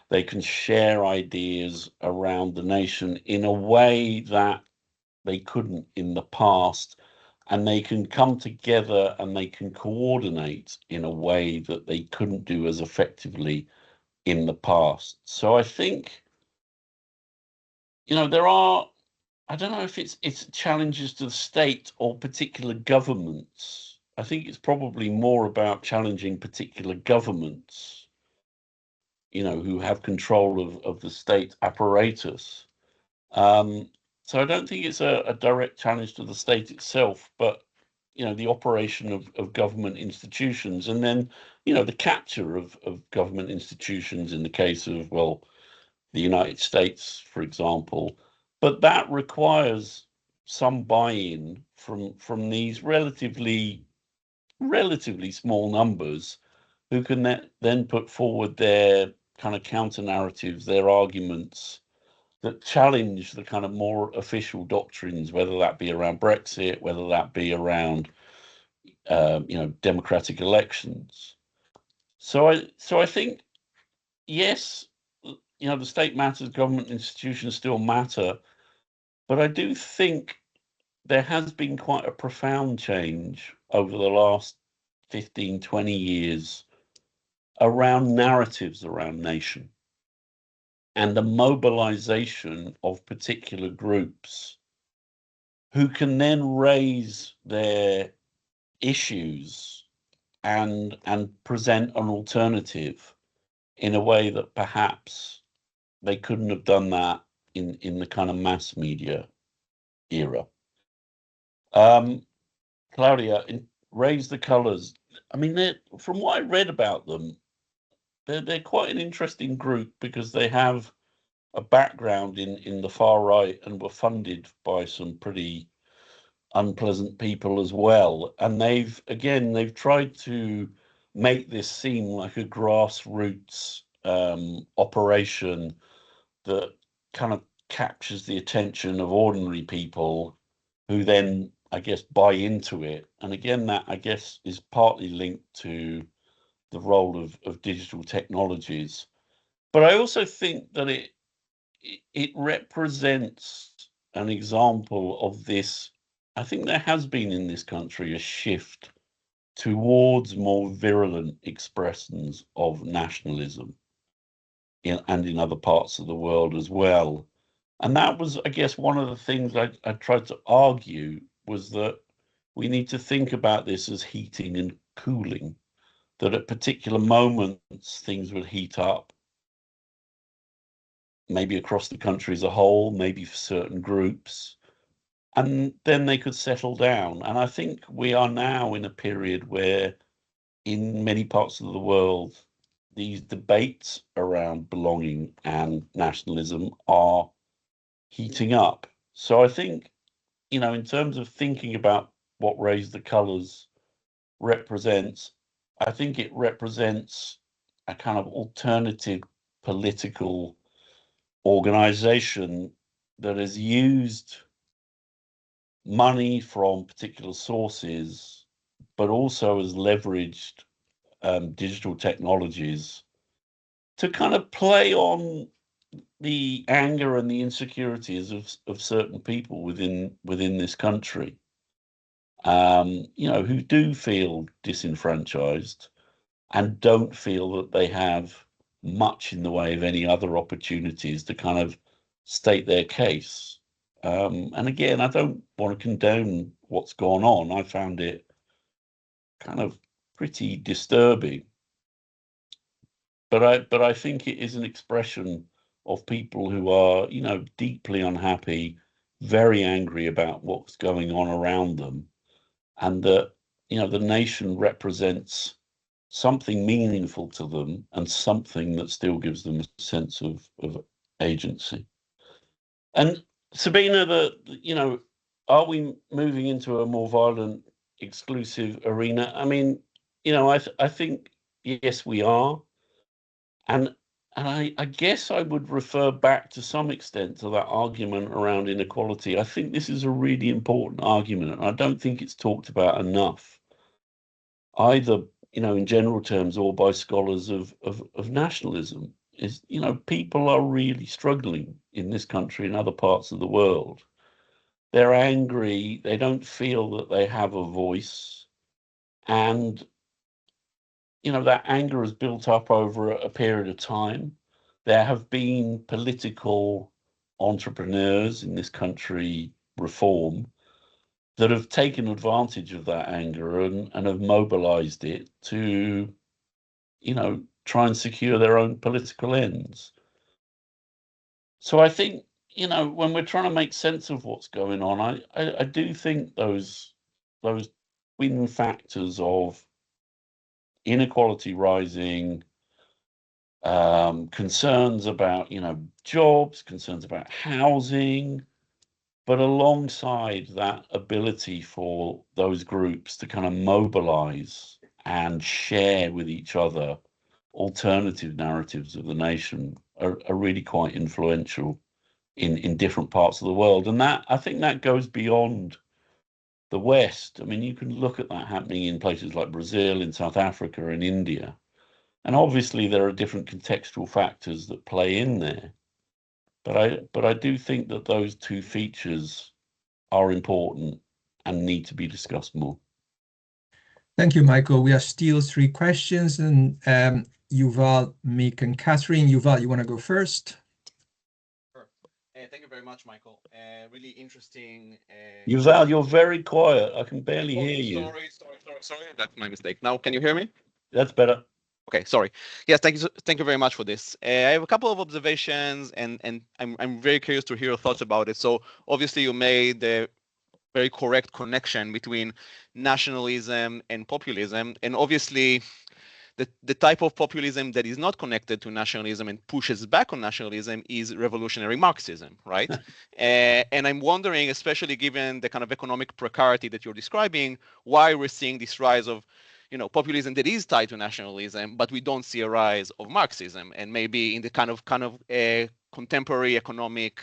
They can share ideas around the nation in a way that they couldn't in the past, and they can come together and they can coordinate in a way that they couldn't do as effectively in the past. So I think, you know, there are, I don't know if it's challenges to the state or particular governments. I think it's probably more about challenging particular governments, you know, who have control of the state apparatus. So I don't think it's a direct challenge to the state itself, but, you know, the operation of government institutions, and then, you know, the capture of government institutions in the case of, well, the United States, for example. But that requires some buy-in from these relatively small numbers, who can then put forward their kind of counter narratives, their arguments that challenge the kind of more official doctrines, whether that be around Brexit, whether that be around you know, democratic elections. So I think, yes, you know, the state matters, government institutions still matter, but I do think there has been quite a profound change over the last 15, 20 years around narratives around nation, and the mobilization of particular groups who can then raise their issues and present an alternative in a way that perhaps they couldn't have done that in the kind of mass media era. Claudia, Raise the Colours. I mean, from what I read about them, they're quite an interesting group, because they have a background in the far right and were funded by some pretty unpleasant people as well. And they've tried to make this seem like a grassroots operation that kind of captures the attention of ordinary people, who then, I guess, buy into it. And again, that, I guess, is partly linked to the role of digital technologies. But I also think that it represents an example of this. I think there has been in this country a shift towards more virulent expressions of nationalism and in other parts of the world as well. And that was, I guess, one of the things I tried to argue was that we need to think about this as heating and cooling, that at particular moments things would heat up, maybe across the country as a whole, maybe for certain groups, and then they could settle down. And I think we are now in a period where in many parts of the world, these debates around belonging and nationalism are heating up. So I think, you know, in terms of thinking about what Raise the Colours represents, I think it represents a kind of alternative political organization that has used money from particular sources, but also has leveraged digital technologies to kind of play on the anger and the insecurities of certain people within this country, you know, who do feel disenfranchised and don't feel that they have much in the way of any other opportunities to kind of state their case. And again, I don't want to condone what's gone on. I found it kind of pretty disturbing. But I think it is an expression of people who are, you know, deeply unhappy, very angry about what's going on around them, and that, you know, the nation represents something meaningful to them and something that still gives them a sense of agency. And Sabina, you know, are we moving into a more violent, exclusive arena? I mean, you know, I think yes, we are. And I guess I would refer back to some extent to that argument around inequality. I think this is a really important argument, and I don't think it's talked about enough, either, you know, in general terms or by scholars of nationalism. Is, you know, people are really struggling in this country and other parts of the world. They're angry, they don't feel that they have a voice, and you know, that anger has built up over a period of time. There have been political entrepreneurs in this country, reform, that have taken advantage of that anger and have mobilized it to, you know, try and secure their own political ends. So I think, you know, when we're trying to make sense of what's going on, I do think those twin factors of inequality rising, concerns about, you know, jobs, concerns about housing, but alongside that ability for those groups to kind of mobilize and share with each other alternative narratives of the nation are really quite influential in different parts of the world. And that, I think that goes beyond the West. I mean, you can look at that happening in places like Brazil, in South Africa, in India. And obviously there are different contextual factors that play in there. But I do think that those two features are important and need to be discussed more. Thank you, Michael. We have still 3 questions, and Yuval, Mick, and Catherine. Yuval, you want to go first? Sure. Thank you very much, Michael. Really interesting. Yuval, you're very quiet. I can barely hear you. Sorry. That's my mistake. Now, can you hear me? That's better. Okay, sorry. Yes, thank you very much for this. I have a couple of observations, and I'm very curious to hear your thoughts about it. So obviously you made the very correct connection between nationalism and populism, and obviously the type of populism that is not connected to nationalism and pushes back on nationalism is revolutionary Marxism, right? And I'm wondering, especially given the kind of economic precarity that you're describing, why we're seeing this rise of, you know, populism that is tied to nationalism, but we don't see a rise of Marxism, and maybe in the kind of contemporary economic,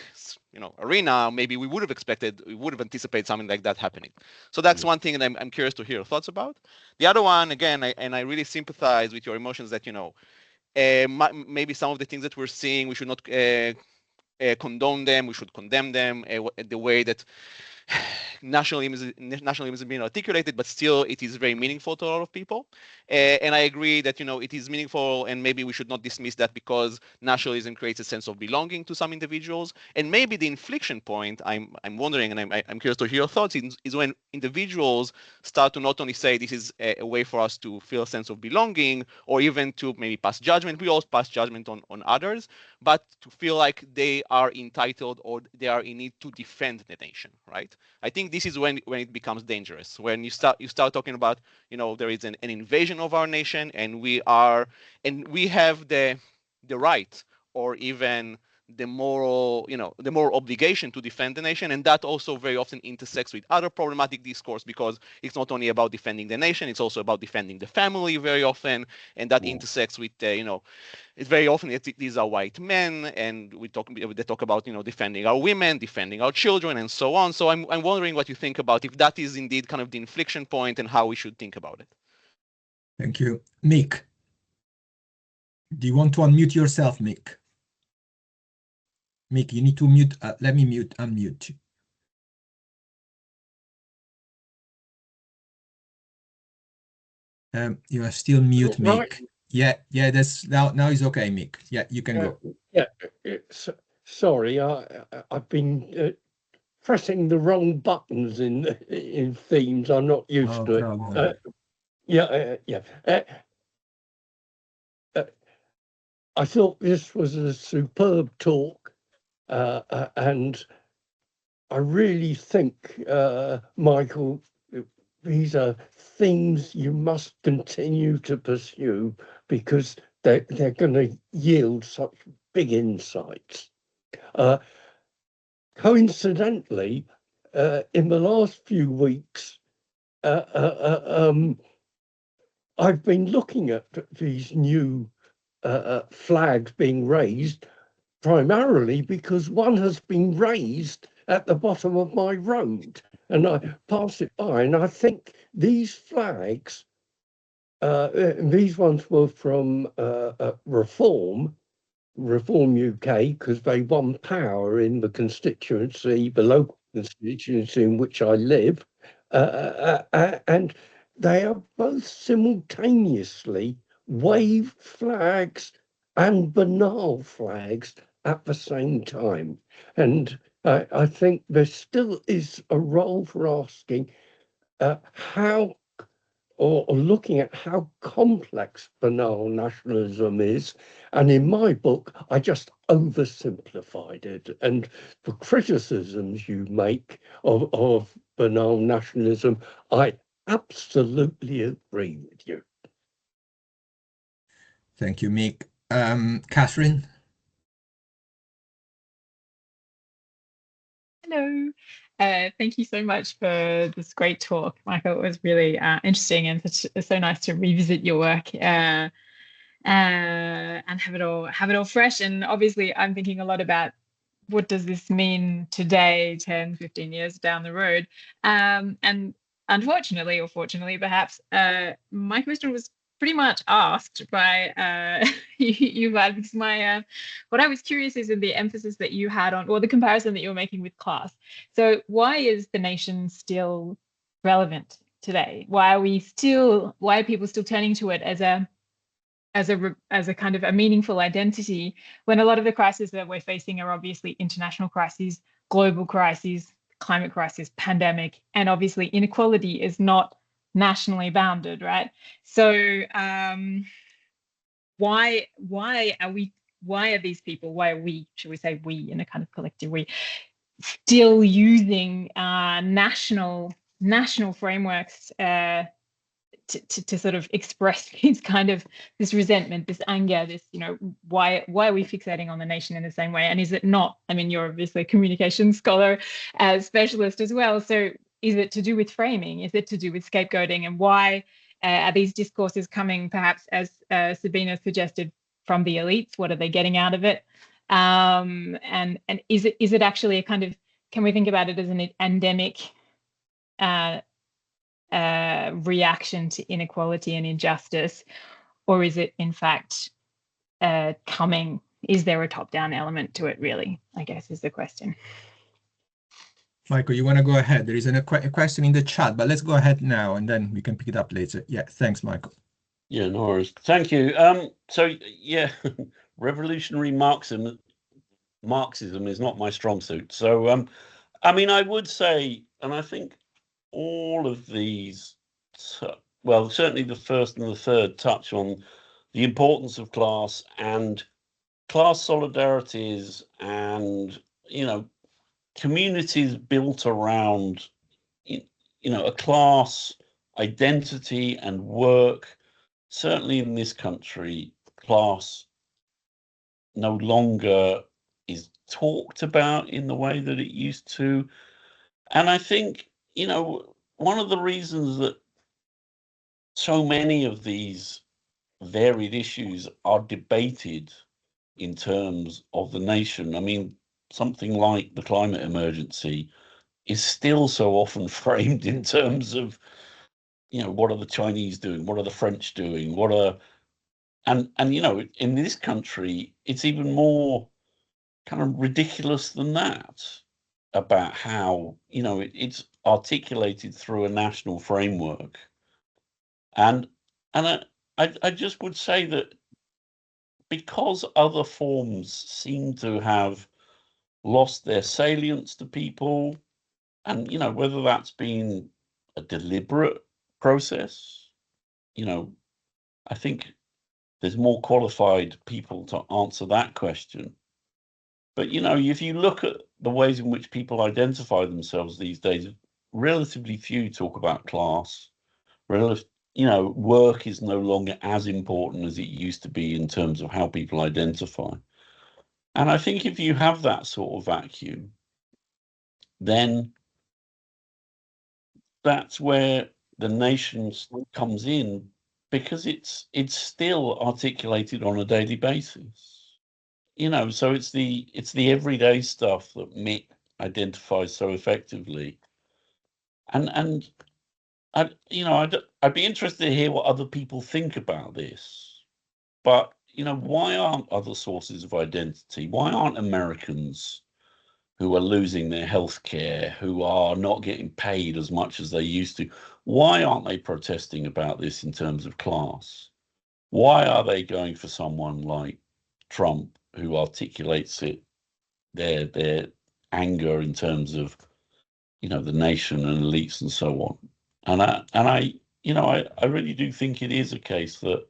arena, maybe we would have anticipated something like that happening. So that's one thing that I'm curious to hear your thoughts about. The other one, again, I really sympathize with your emotions that, maybe some of the things that we're seeing, we should not condone them, we should condemn them, the way that nationalism is being articulated, but still it is very meaningful to a lot of people. And I agree that, it is meaningful, and maybe we should not dismiss that because nationalism creates a sense of belonging to some individuals. And maybe the inflection point, I'm wondering, and I'm curious to hear your thoughts, is when individuals start to not only say this is a way for us to feel a sense of belonging, or even to maybe pass judgment. We all pass judgment on others, but to feel like they are entitled or they are in need to defend the nation, right? I think this is when it becomes dangerous. When you start talking about, there is an invasion of our nation, and we have the right, or even the moral obligation to defend the nation. And that also very often intersects with other problematic discourse, because it's not only about defending the nation, it's also about defending the family very often. And that intersects with, it's very often these are white men, and they talk about, defending our women, defending our children, and so on. So I'm wondering what you think about if that is indeed kind of the inflection point and how we should think about it. Thank you. Mick, do you want to unmute yourself, Mick? Mick, you need to mute. Let me unmute you. You are still mute, Mick. Right. Yeah. That's now is okay, Mick. Yeah, you can go. Yeah. Sorry, I've been pressing the wrong buttons in themes. I'm not used to it. I thought this was a superb talk, and I really think, Michael, these are things you must continue to pursue, because they're going to yield such big insights. Coincidentally, in the last few weeks, I've been looking at these new flags being raised, primarily because one has been raised at the bottom of my road, and I pass it by, and I think these flags, these ones were from Reform UK, because they won power in the local constituency in which I live, and they are both simultaneously wave flags and banal flags at the same time. And I think there still is a role for asking how, or looking at how complex banal nationalism is. And in my book, I just oversimplified it. And the criticisms you make of banal nationalism, I absolutely agree with you. Thank you, Mick. Catherine? Hello. Thank you so much for this great talk, Michael. It was really interesting, and so nice to revisit your work and have it all fresh. And obviously, I'm thinking a lot about what does this mean today, 10, 15 years down the road. And unfortunately, or fortunately, perhaps, my question was pretty much asked by you, Vlad, because what I was curious is in the emphasis that you had on, or the comparison that you were making with class. So why is the nation still relevant today? Why are people still turning to it as a kind of a meaningful identity, when a lot of the crises that we're facing are obviously international crises, global crises, climate crisis, pandemic, and obviously inequality is not nationally bounded, right? So why are these people, why are we, should we say we in a kind of collective we, still using national frameworks to sort of express this resentment, this anger, this, why are we fixating on the nation in the same way? And is it not, I mean, you're obviously a communication scholar, specialist as well. So is it to do with framing? Is it to do with scapegoating? And why are these discourses coming, perhaps, as Sabina suggested, from the elites? What are they getting out of it? And is it actually a kind of, can we think about it as an endemic reaction to inequality and injustice, or is it in fact coming? Is there a top-down element to it, really, I guess, is the question. Michael, you want to go ahead? There is a question in the chat, but let's go ahead now and then we can pick it up later. Yeah, thanks, Michael. Yeah, no worries. Thank you. So yeah, revolutionary Marxism is not my strong suit. So I mean, I would say, and I think all of these, well, certainly the first and the third touch on the importance of class and class solidarities and, you know, communities built around, you know, a class identity and work. Certainly in this country, class no longer is talked about in the way that it used to. And I think, you know, one of the reasons that so many of these varied issues are debated in terms of the nation, I mean, something like the climate emergency is still so often framed in terms of, you know, what are the Chinese doing? What are the French doing? What are, and you know, in this country, it's even more kind of ridiculous than that about how, you know, it's articulated through a national framework. And I just would say that because other forms seem to have lost their salience to people, and, you know, whether that's been a deliberate process, you know, I think there's more qualified people to answer that question. But, you know, if you look at the ways in which people identify themselves these days, relatively few talk about class. You know, work is no longer as important as it used to be in terms of how people identify. And I think if you have that sort of vacuum, then that's where the nation comes in, because it's still articulated on a daily basis. You know, so it's the everyday stuff that Mick identifies so effectively. And I'd be interested to hear what other people think about this. But, you know, why aren't other sources of identity? Why aren't Americans who are losing their health care, who are not getting paid as much as they used to, why aren't they protesting about this in terms of class? Why are they going for someone like Trump, who articulates it, their anger in terms of, you know, the nation and elites and so on? And I you know, I really do think it is a case that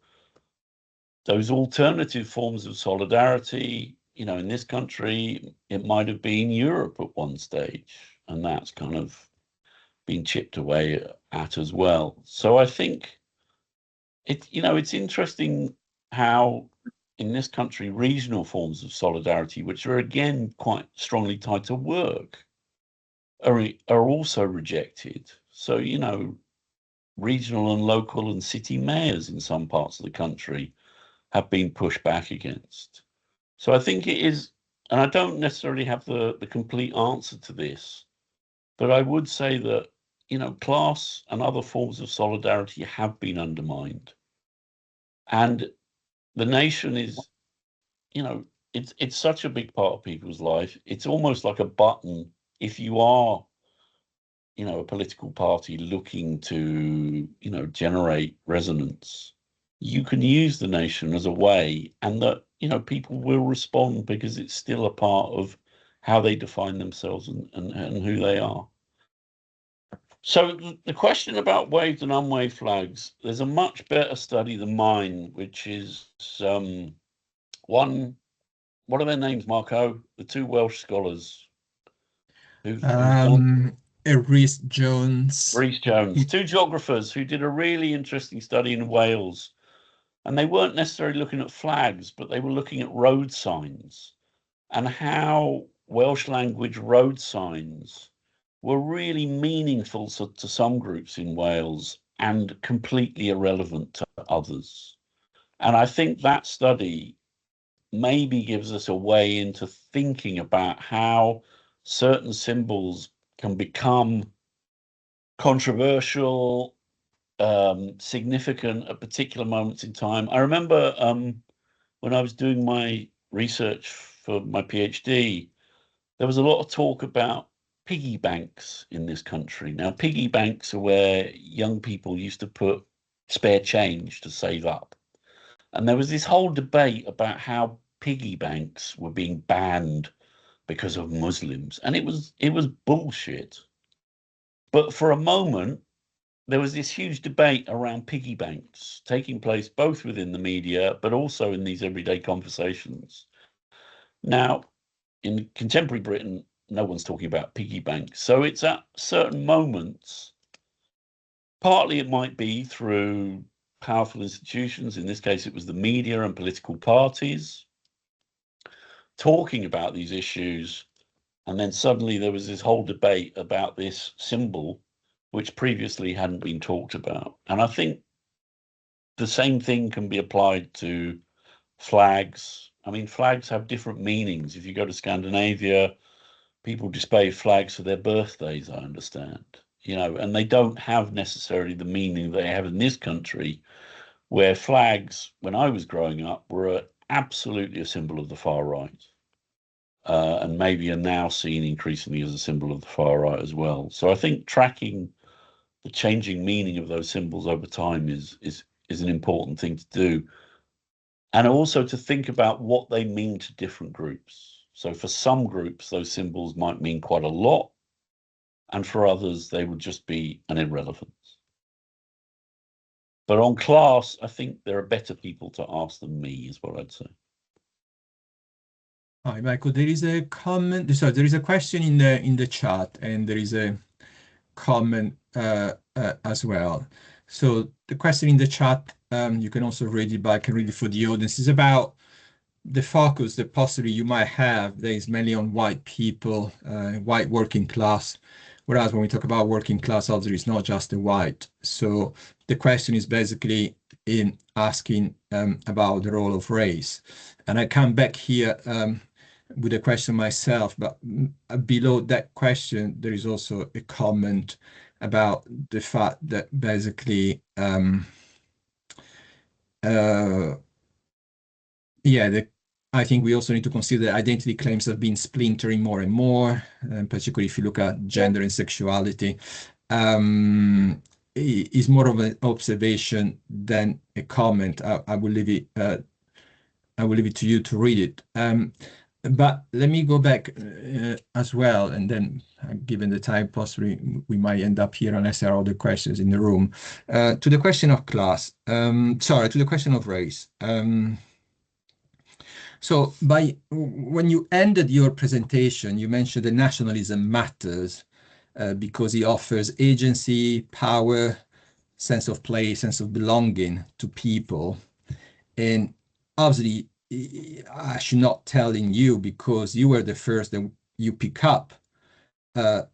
those alternative forms of solidarity, you know, in this country, it might have been Europe at one stage, and that's kind of been chipped away at as well. So I think you know, it's interesting how in this country, regional forms of solidarity, which are again quite strongly tied to work, are also rejected. So, you know, regional and local and city mayors in some parts of the country have been pushed back against. So I think it is, and I don't necessarily have the complete answer to this, but I would say that, you know, class and other forms of solidarity have been undermined. And the nation is, you know, it's such a big part of people's life. It's almost like a button. If you are, you know, a political party looking to, you know, generate resonance, you can use the nation as a way, and that, you know, people will respond because it's still a part of how they define themselves and who they are. So the question about waved and unwaved flags, there's a much better study than mine, which is one. What are their names, Marco? The two Welsh scholars. Rhys Jones. Rhys Jones, two geographers who did a really interesting study in Wales. And they weren't necessarily looking at flags, but they were looking at road signs and how Welsh language road signs were really meaningful to some groups in Wales and completely irrelevant to others. And I think that study maybe gives us a way into thinking about how certain symbols can become controversial, significant at particular moments in time. I remember when I was doing my research for my PhD, there was a lot of talk about piggy banks in this country. Now, piggy banks are where young people used to put spare change to save up. And there was this whole debate about how piggy banks were being banned because of Muslims. And it was bullshit. But for a moment, there was this huge debate around piggy banks taking place both within the media, but also in these everyday conversations. Now, in contemporary Britain, no one's talking about piggy banks. So it's at certain moments, partly it might be through powerful institutions. In this case, it was the media and political parties talking about these issues. And then suddenly there was this whole debate about this symbol, which previously hadn't been talked about. And I think the same thing can be applied to flags. I mean, flags have different meanings. If you go to Scandinavia, people display flags for their birthdays, I understand, and they don't have necessarily the meaning they have in this country, where flags, when I was growing up, were absolutely a symbol of the far right, and maybe are now seen increasingly as a symbol of the far right as well. So I think tracking the changing meaning of those symbols over time is an important thing to do. And also to think about what they mean to different groups. So for some groups, those symbols might mean quite a lot. And for others, they would just be an irrelevance. But on class, I think there are better people to ask than me, is what I'd say. Hi, Michael. There is a comment. So there is a question in the chat, and there is a comment as well. So the question in the chat, you can also read it, but I can read it for the audience. Is about the focus that possibly you might have that is mainly on white people, white working class. Whereas when we talk about working class, obviously it's not just the white. So the question is basically in asking about the role of race. And I come back here with a question myself, but below that question, there is also a comment about the fact that basically, I think we also need to consider that identity claims have been splintering more and more, particularly if you look at gender and sexuality. Is more of an observation than a comment. I will leave it. I will leave it to you to read it. But let me go back as well, and then given the time, possibly we might end up here unless there are other questions in the room. To the question of class, to the question of race. So when you ended your presentation, you mentioned that nationalism matters because it offers agency, power, sense of place, sense of belonging to people. And obviously, I should not telling you because you were the first that you pick up one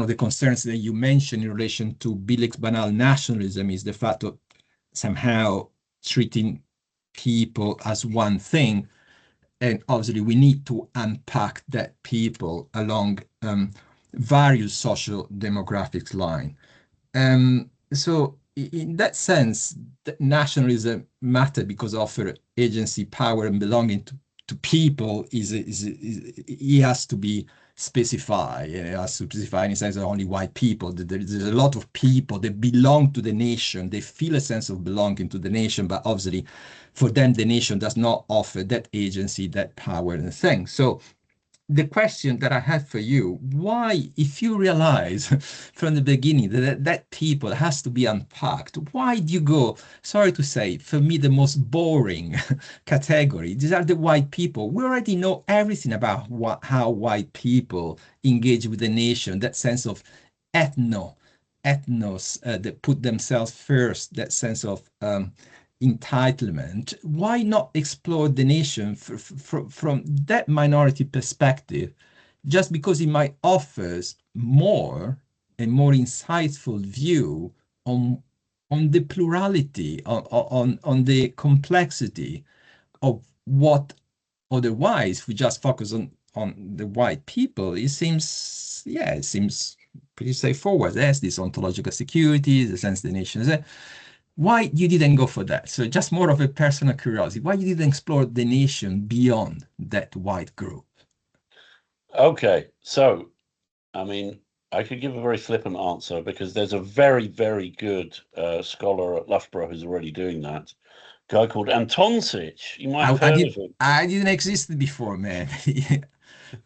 of the concerns that you mentioned in relation to Bilek's banal nationalism is the fact of somehow treating people as one thing. And obviously we need to unpack that people along various social demographics line. So in that sense, nationalism matter because offer agency, power, and belonging to people it has to be specified. It has to specify in the sense of only white people. There's a lot of people that belong to the nation. They feel a sense of belonging to the nation, but obviously for them, the nation does not offer that agency, that power and thing. So the question that I have for you, why, if you realize from the beginning that people has to be unpacked, why do you go, sorry to say, for me, the most boring category? These are the white people. We already know everything about how white people engage with the nation, that sense of ethnos, that put themselves first, that sense of entitlement. Why not explore the nation from that minority perspective, just because it might offers a more insightful view on the plurality, on the complexity of what otherwise, if we just focus on the white people, it seems, yeah, it seems pretty straightforward. There's this ontological security, the sense the nation is there. Why you didn't go for that? So just more of a personal curiosity. Why you didn't explore the nation beyond that white group? Okay, so I mean, I could give a very flippant answer because there's a very, very good scholar at Loughborough who's already doing that. A guy called Antonsic. You might have heard of him. I didn't exist before, man.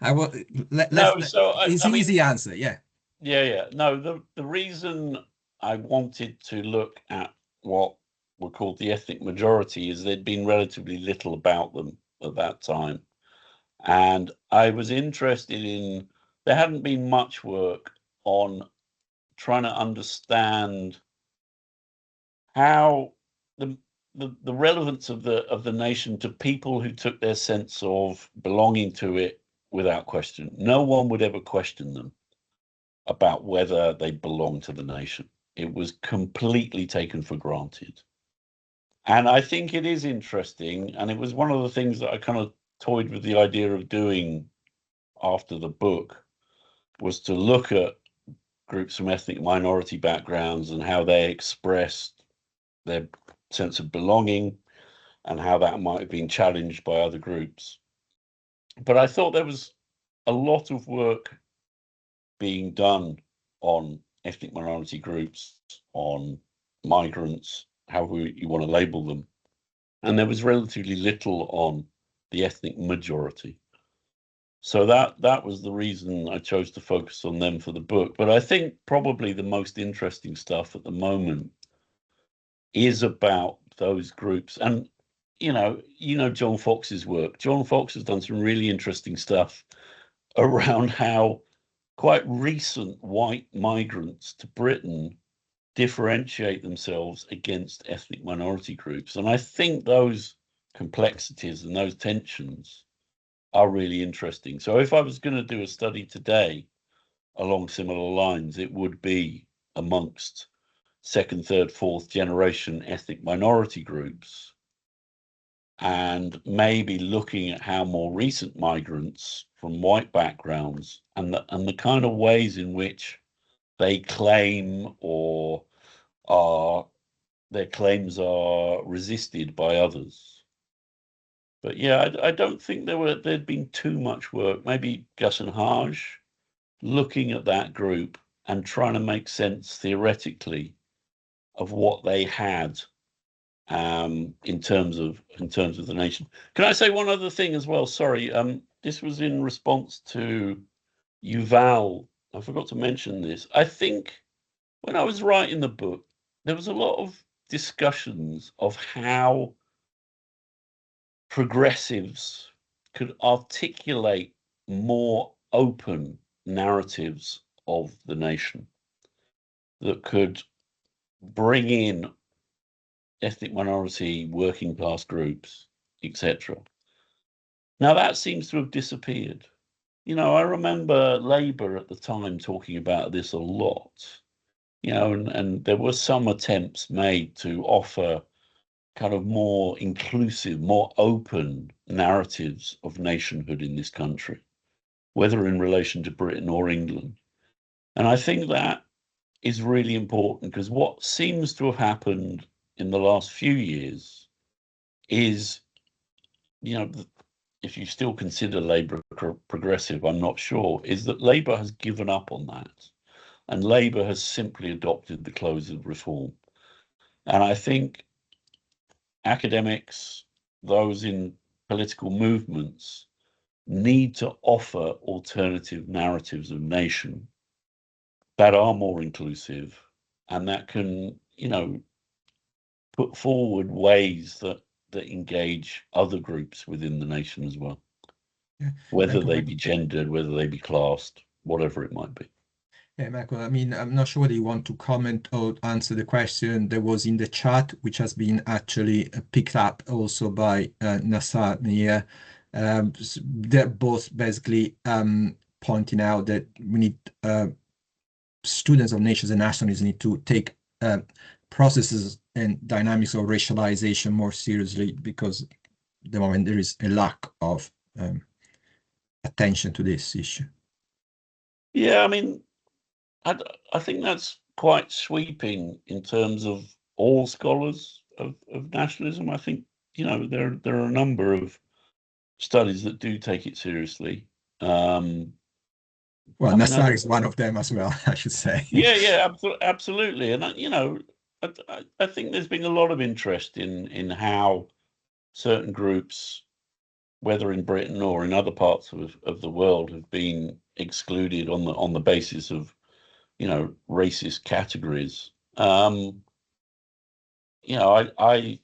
I will. It's an easy answer. Yeah. Yeah. No, the reason I wanted to look at what were called the ethnic majority is there'd been relatively little about them at that time. And I was interested in, there hadn't been much work on trying to understand how the relevance of the nation to people who took their sense of belonging to it without question. No one would ever question them about whether they belong to the nation. It was completely taken for granted. And I think it is interesting, and it was one of the things that I kind of toyed with the idea of doing after the book, was to look at groups from ethnic minority backgrounds and how they expressed their sense of belonging and how that might have been challenged by other groups. But I thought there was a lot of work being done on ethnic minority groups, on migrants, however you want to label them. And there was relatively little on the ethnic majority. So that was the reason I chose to focus on them for the book. But I think probably the most interesting stuff at the moment is about those groups. And you know John Fox's work. John Fox has done some really interesting stuff around how quite recent white migrants to Britain differentiate themselves against ethnic minority groups. And I think those complexities and those tensions are really interesting. So if I was going to do a study today along similar lines, it would be amongst second, third, fourth generation ethnic minority groups, and maybe looking at how more recent migrants from white backgrounds and the kind of ways in which they claim or their claims are resisted by others. But yeah, I don't think there'd been too much work. Maybe Gus and Haj looking at that group and trying to make sense theoretically of what they had in terms of the nation. Can I say one other thing as well? Sorry, this was in response to Yuval. I forgot to mention this. I think when I was writing the book, there was a lot of discussions of how progressives could articulate more open narratives of the nation that could bring in ethnic minority, working class groups, etc. Now that seems to have disappeared. You know, I remember Labour at the time talking about this a lot, you know, and there were some attempts made to offer kind of more inclusive, more open narratives of nationhood in this country, whether in relation to Britain or England. And I think that is really important, because what seems to have happened in the last few years is, you know, if you still consider Labour progressive, I'm not sure, is that Labour has given up on that. And Labour has simply adopted the close of reform. And I think academics, those in political movements, need to offer alternative narratives of nation that are more inclusive and that can, you know, put forward ways that engage other groups within the nation as well, whether they be gendered, whether they be classed, whatever it might be. Yeah, Michael, I mean, I'm not sure whether you want to comment or answer the question that was in the chat, which has been actually picked up also by Nassar here. They're both basically pointing out that we need students of nations and nationalism need to take processes and dynamics of racialization more seriously, because the moment there is a lack of attention to this issue. Yeah, I mean, I think that's quite sweeping in terms of all scholars of nationalism. I think, you know, there are a number of studies that do take it seriously. Well, I mean, Nassar is one of them as well, I should say. yeah, absolutely. And, you know, I think there's been a lot of interest in how certain groups, whether in Britain or in other parts of the world, have been excluded on the basis of, you know, racist categories. You know, I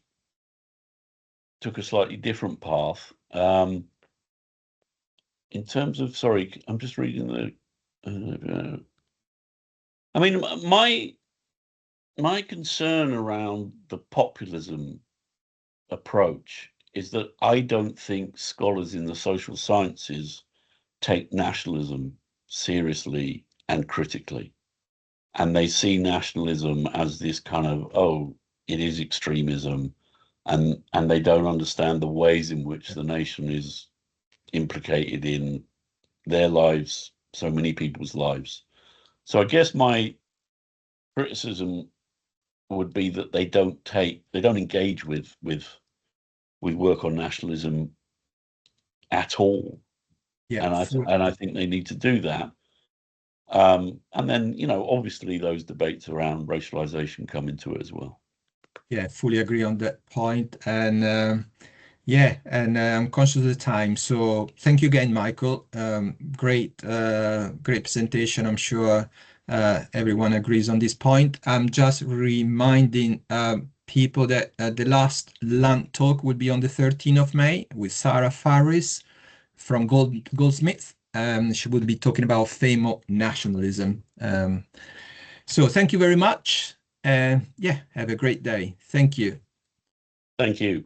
took a slightly different path. In terms of, sorry, I'm just reading the. I mean, my concern around the populism approach is that I don't think scholars in the social sciences take nationalism seriously and critically. And they see nationalism as this kind of, oh, it is extremism, and they don't understand the ways in which the nation is implicated in their lives, so many people's lives. So I guess my criticism would be that they don't engage with work on nationalism at all. Yeah, And I think they need to do that. And then, you know, obviously those debates around racialization come into it as well. yeah, fully agree on that point. And yeah, and I'm conscious of the time. So thank you again, Michael. Great presentation. I'm sure everyone agrees on this point. I'm just reminding people that the last LUNN talk will be on the 13th of May with Sarah Faris from Goldsmith. She will be talking about FEMO nationalism. So thank you very much. And yeah, have a great day. Thank you. Thank you.